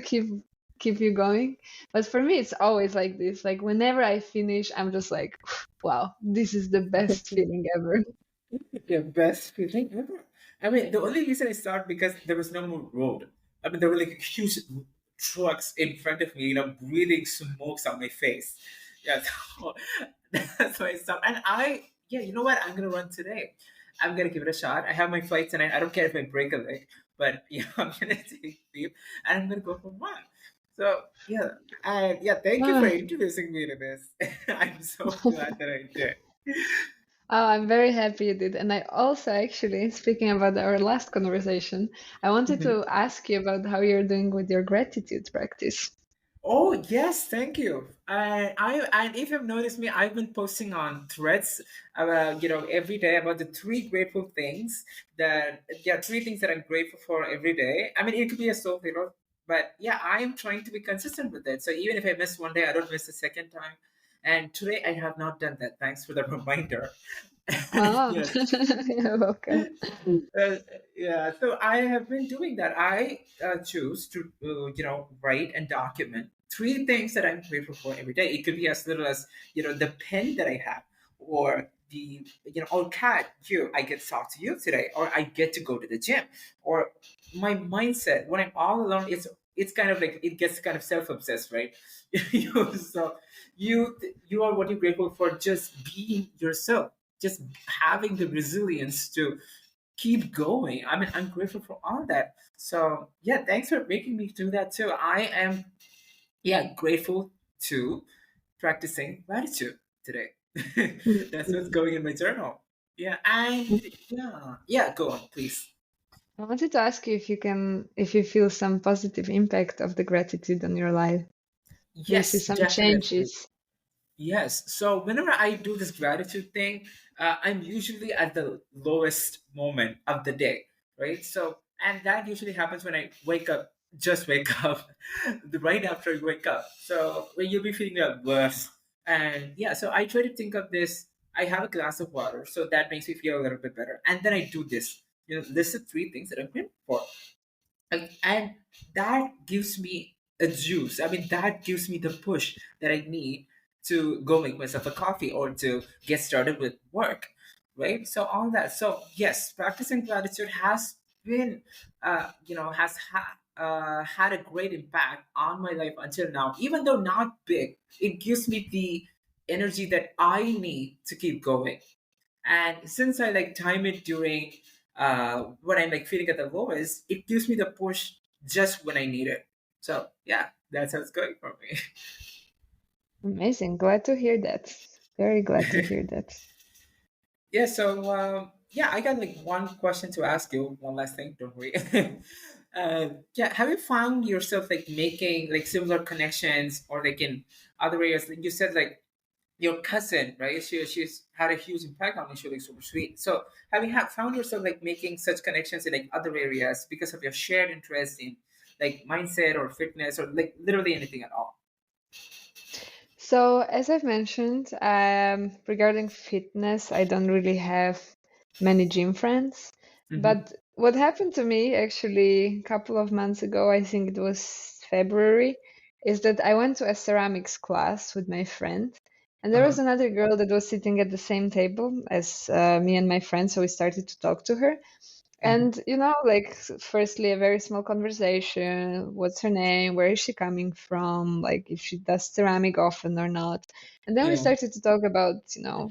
keep you going. But for me it's always like this. Like whenever I finish, I'm just like, wow, this is the best feeling ever. Yeah, best feeling ever. I mean, the only reason I started because there was no more road. I mean, there were like huge trucks in front of me, breathing smokes on my face. Yeah, so that's why I stopped. And yeah, you know what? I'm gonna run today. I'm gonna give it a shot. I have my flight tonight. I don't care if I break a leg, but yeah, I'm gonna take a leap and I'm gonna go for one. So yeah, and yeah, thank you for Ah, introducing me to this. I'm so glad that I did. oh, I'm very happy you did. And I also actually, speaking about our last conversation, I wanted to ask you about how you're doing with your gratitude practice. Oh yes, thank you. And if you've noticed me, I've been posting on threads about every day about the three grateful things that yeah, three things that I'm grateful for every day. I mean, it could be a soul hero, but yeah, I am trying to be consistent with it. So even if I miss one day, I don't miss the second time. And today I have not done that. Thanks for the reminder. And Oh, yes, you're welcome. uh, yeah, so I have been doing that. I choose to, write and document three things that I'm grateful for every day. It could be as little as, the pen that I have, or oh, cat, I get to talk to you today, or I get to go to the gym, or my mindset when I'm all alone. It's kind of like it gets kind of self-obsessed, right? So you are what you're grateful for, just being yourself, just having the resilience to keep going. I mean, I'm grateful for all that. So yeah, thanks for making me do that too. I am, yeah, grateful to practicing gratitude today. That's what's going in my journal. Yeah, and yeah, go on, please. I wanted to ask you if you feel some positive impact of the gratitude on your life. Do you see Yes, some definitely. changes? Yes. So whenever I do this gratitude thing, I'm usually at the lowest moment of the day, right? So, and that usually happens when I wake up, just wake up, right after I wake up. So when you'll be feeling worse, and yeah, so I try to think of this. I have a glass of water, so that makes me feel a little bit better, and then I do this. List of three things that I'm grateful for, and that gives me a juice. I mean, that gives me the push that I need to go make myself a coffee or to get started with work, right? So all that. So yes, practicing gratitude has been had a great impact on my life until now. Even though not big, it gives me the energy that I need to keep going. And since I like time it during when I'm like feeling at the lowest, it gives me the push just when I need it. So yeah, that's how it's going for Amazing. Glad to hear that. Very glad to me. hear that. Yeah, so yeah, I got like one question to ask you. One last thing, don't worry. Yeah, have you found yourself like making like similar connections or like in other areas? Like you said, like your cousin, right? She's had a huge impact on you. She's like super sweet. So have you found yourself like making such connections in like other areas because of your shared interest in like mindset or fitness or like literally anything at all? So, as I've mentioned, regarding fitness, I don't really have many gym friends. Mm-hmm. But what happened to me actually a couple of months ago, I think it was February, is that I went to a ceramics class with my friend. And there was Uh-huh. another girl that was sitting at the same table as me and my friend, so we started to talk to her. Mm-hmm. And like firstly, a very small conversation. What's her name? Where is she coming from? Like if she does ceramic often or not. And then we Yeah. started to talk about,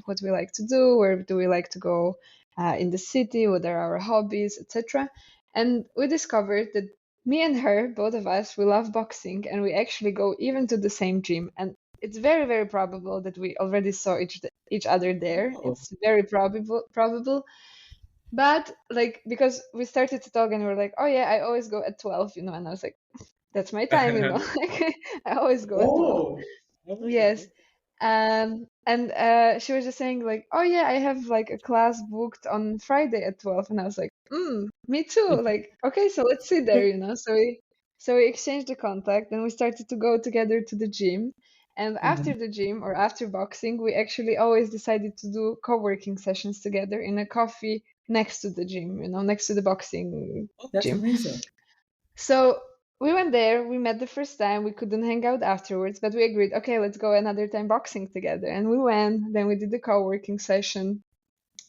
what we like to do, where do we like to go in the city, what are our hobbies, etc. And we discovered that me and her, both of us, we love boxing, and we actually go even to the same gym. And it's very, very probable that we already saw each other there. Oh. It's very probable, but like because we started to talk and we were like, oh yeah, I always go at 12, and I was like, that's my time, like I always go at 12. Oh. Yes. Oh. And she was just saying like, oh yeah, I have like a class booked on Friday at 12, and I was like, me too. Like, okay, so let's sit there, so we exchanged the contact, and we started to go together to the gym. And after Mhm. the gym or after boxing, we actually always decided to do co-working sessions together in a coffee next to the gym, next to the boxing Oh, that's gym. amazing. So we went there, we met the first time, we couldn't hang out afterwards, but we agreed, okay, let's go another time boxing together. And we went, then we did the co-working session,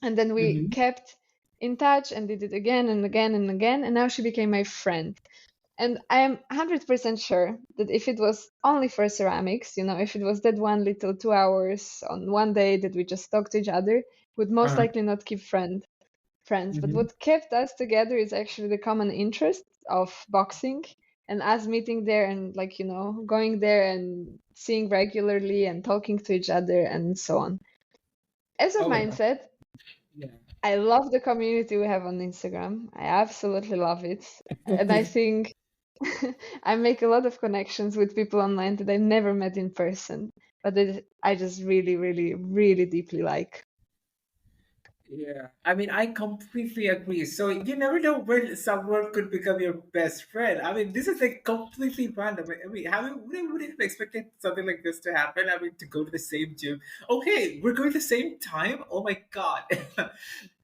and then we Mm-hmm. kept in touch and did it again and again and again, and now she became my friend. And I am 100% sure that if it was only for ceramics, if it was that one little 2 hours on one day that we just talked to each other, would most Uh-huh. likely not keep friends. But Mm-hmm. what kept us together is actually the common interest of boxing and us meeting there and like, going there and seeing regularly and talking to each other and so on. As a Oh my God. mindset, Yeah. I love the community we have on Instagram. I absolutely love it. And I think I make a lot of connections with people online that I never met in person, but that I just really, really, really deeply like. Yeah, I mean, I completely agree. So you never know when someone could become your best friend. I mean, this is like completely random. I mean, how would you have expected something like this to happen? I mean, to go to the same gym. Okay, we're going the same time. Oh my God!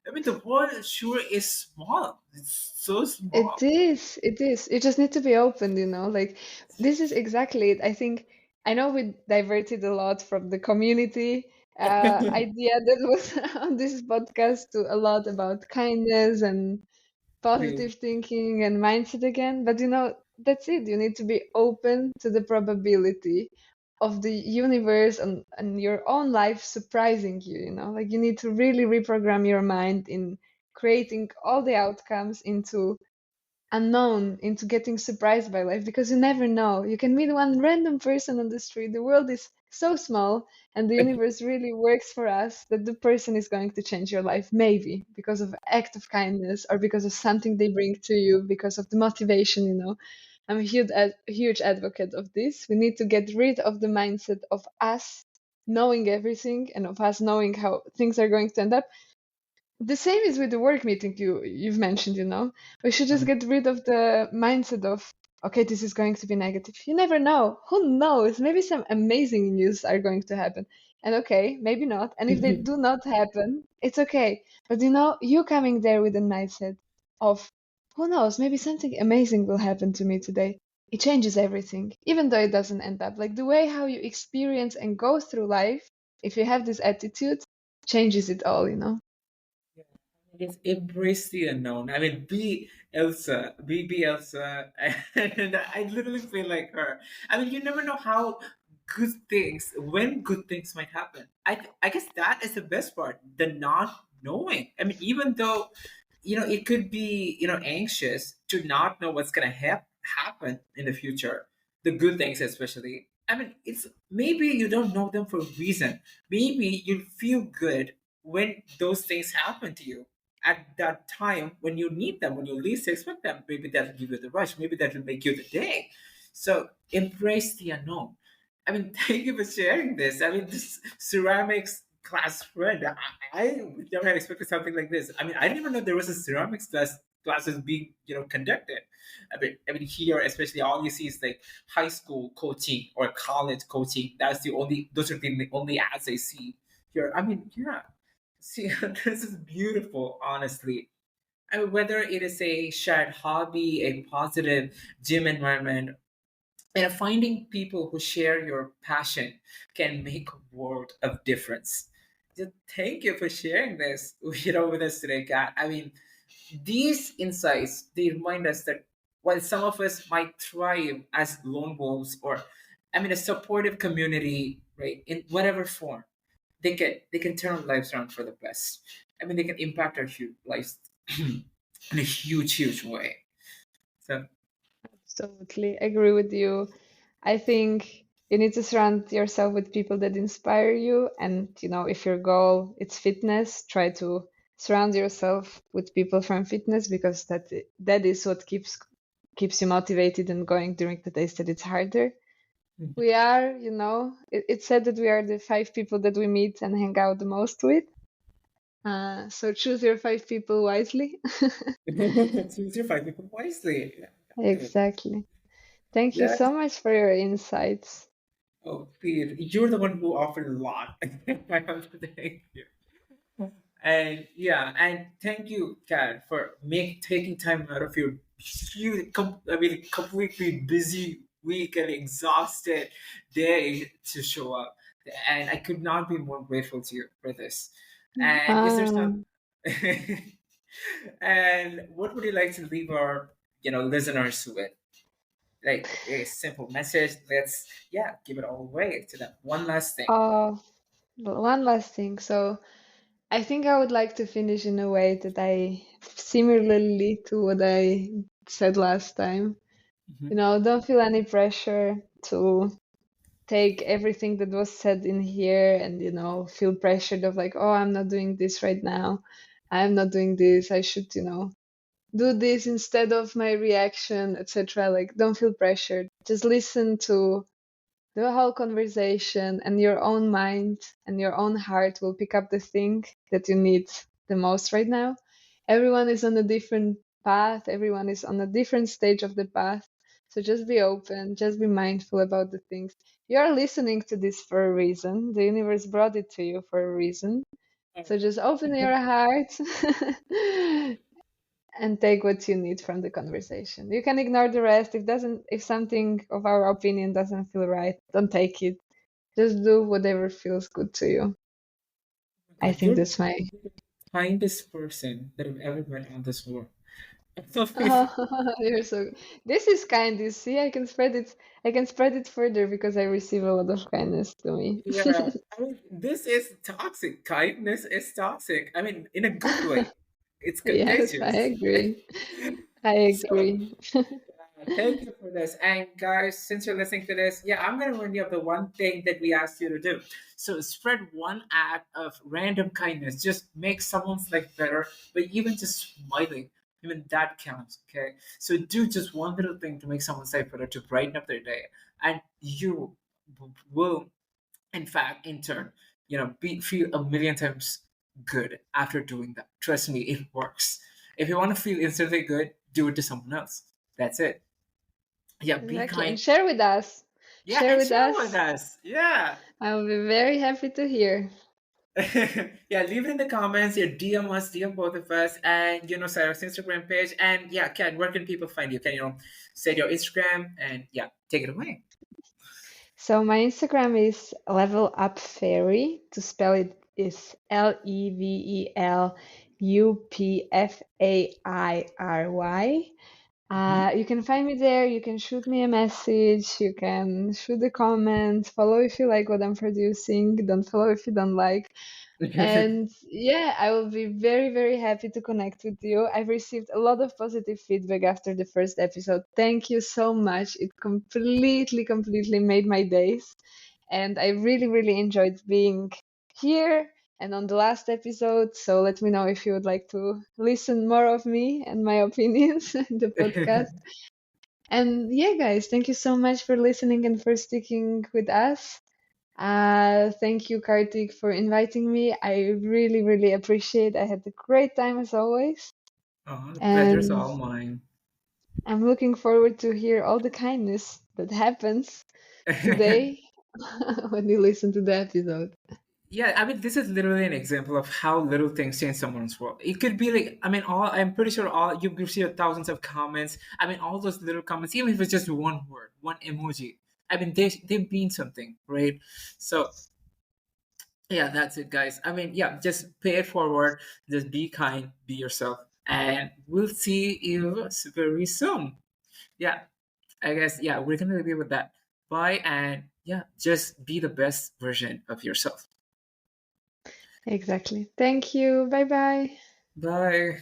I mean, the world sure is small. It's so It small. is, it is. You just need to be open, you know? Like, this is exactly it. I think, I know we diverted a lot from the community idea that was on this podcast to a lot about kindness and Yeah. positive thinking and mindset again. But, that's it. You need to be open to the probability of the universe and your own life surprising you, Like, you need to really reprogram your mind in creating all the outcomes into unknown, into getting surprised by life, because you never know. You can meet one random person on the street. The world is so small and the universe really works for us that the person is going to change your life, maybe because of act of kindness or because of something they bring to you, because of the motivation. I'm a huge advocate of this. We need to get rid of the mindset of us knowing everything and of us knowing how things are going to end up. The same is with the work meeting you've mentioned. We should just get rid of the mindset of, okay, this is going to be negative. You never know. Who knows? Maybe some amazing news are going to happen. And okay, maybe not. And if they do not happen, it's okay. But you coming there with a mindset of, who knows, maybe something amazing will happen to me today. It changes everything, even though it doesn't end up. Like the way how you experience and go through life, if you have this attitude, changes it all. Yeah. Just embrace the unknown. I mean, be Elsa, be Elsa, and I literally feel like her. I mean, you never know how when good things might happen. I guess that is the best part, the not knowing. I mean, even though it could be anxious to not know what's gonna happen in the future, the good things especially. I mean, it's maybe you don't know them for a reason. Maybe you feel good when those things happen to you at that time when you need them, when you least expect them. Maybe that'll give you the rush. Maybe that'll make you the day. So embrace the unknown. I mean, thank you for sharing this. I mean, this ceramics class friend, I would never had expected something like this. I mean, I didn't even know there was a ceramics classes being conducted. I mean here, especially all you see is like high school coaching or college coaching. Those are the only ads I see here. I mean, yeah. See, this is beautiful, honestly. I mean, whether it is a shared hobby, a positive gym environment, and finding people who share your passion can make a world of difference. Just thank you for sharing this, with us today, Kat. I mean, these insights, they remind us that while some of us might thrive as lone wolves or, I mean, a supportive community, right, in whatever form, they can turn our lives around for the best. I mean, they can impact our lives in a huge way. So, Absolutely agree with you. I think you need to surround yourself with people that inspire you. And, if your goal is fitness, try to surround yourself with people from fitness because that is what keeps you motivated and going during the days that it's harder. We are, it's said that we are the 5 people that we meet and hang out the most with. So choose your 5 people wisely. choose your fight people wisely. Yeah. Exactly. Thank you Yeah. so much for your insights. Oh, Peter, you're the one who offered a lot. I have to thank you. And yeah, and thank you, Kat, for taking time out of your completely busy week and exhausted day to show up. And I could not be more grateful to you for this. And is there some? Um, And what would you like to leave our listeners with? Like a simple message. Let's give it all away to them. One last thing. oh, one last thing. So I think I would like to finish in a way that I similarly to what I said last time. Mhm. Don't feel any pressure to take everything that was said in here and, feel pressured of like, oh, I'm not doing this right now. I'm not doing this. I should, do this instead of my reaction, etc. Like, don't feel pressured. Just listen to the whole conversation, and your own mind and your own heart will pick up the thing that you need the most right now. Everyone is on a different path, everyone is on a different stage of the path. So just be open, just be mindful about the things. You are listening to this for a reason. The universe brought it to you for a reason. So just open your heart and take what you need from the conversation. You can ignore the rest. If something of our opinion doesn't feel right, don't take it. Just do whatever feels good to you. I God, think you're that's my the kindest person that I've ever met on this world. So, you're so this is kind, you see. I can spread it further because I receive a lot of kindness to me. yeah, I mean, this is toxic. Kindness is toxic. I mean, in a good way. It's Yes, I contagious. agree. I So, agree. thank you for this. And guys, since you're listening to this, yeah, I'm going to remind you of the one thing that we asked you to do. So, spread one act of random kindness. Just make someone's life better, but even just smiling, even that counts. Okay. So, do just one little thing to make someone's life better, to brighten up their day. And you will, in fact, in turn, feel a million times good after doing that. Trust me, it works. If you want to feel instantly good, do it to someone else. That's it. Yeah, be Exactly. And kind. share with us. Yeah, Share and with share with us. us. Yeah. I will be very happy to hear. Yeah, leave it in the comments. Yeah, DM us, DM both of us, and Sarah's Instagram page. And yeah, Ken, where can people find you? Can say your Instagram and yeah, take it away. So my Instagram is Level Up Fairy. To spell it is LevelUpFairy. Mhm. You can find me there. You can shoot me a message. You can shoot a comment. Follow if you like what I'm producing. Don't follow if you don't like. And yeah, I will be very, very happy to connect with you. I've received a lot of positive feedback after the first episode. Thank you so much. It completely, completely made my days. And I really, really enjoyed being here and on the last episode. So let me know if you would like to listen more of me and my opinions in the podcast. And yeah, guys, thank you so much for listening and for sticking with us. Thank you, Kartik, for inviting me. I really, really appreciate. I had a great time as always, Oh, the pleasure's and all mine. I'm looking forward to hear all the kindness that happens today when you listen to the episode. Yeah, I mean, this is literally an example of how little things change someone's world. It could be like, I mean, I'm pretty sure all you've received thousands of comments. I mean, all those little comments, even if it's just one word, one emoji. I mean, they mean something, right? So yeah, that's it, guys. I mean, yeah, just pay it forward. Just be kind, be yourself, and we'll see you very soon. Yeah, I guess yeah, we're gonna leave you with that. Bye, and yeah, just be the best version of yourself. Exactly. Thank you. Bye bye. Bye.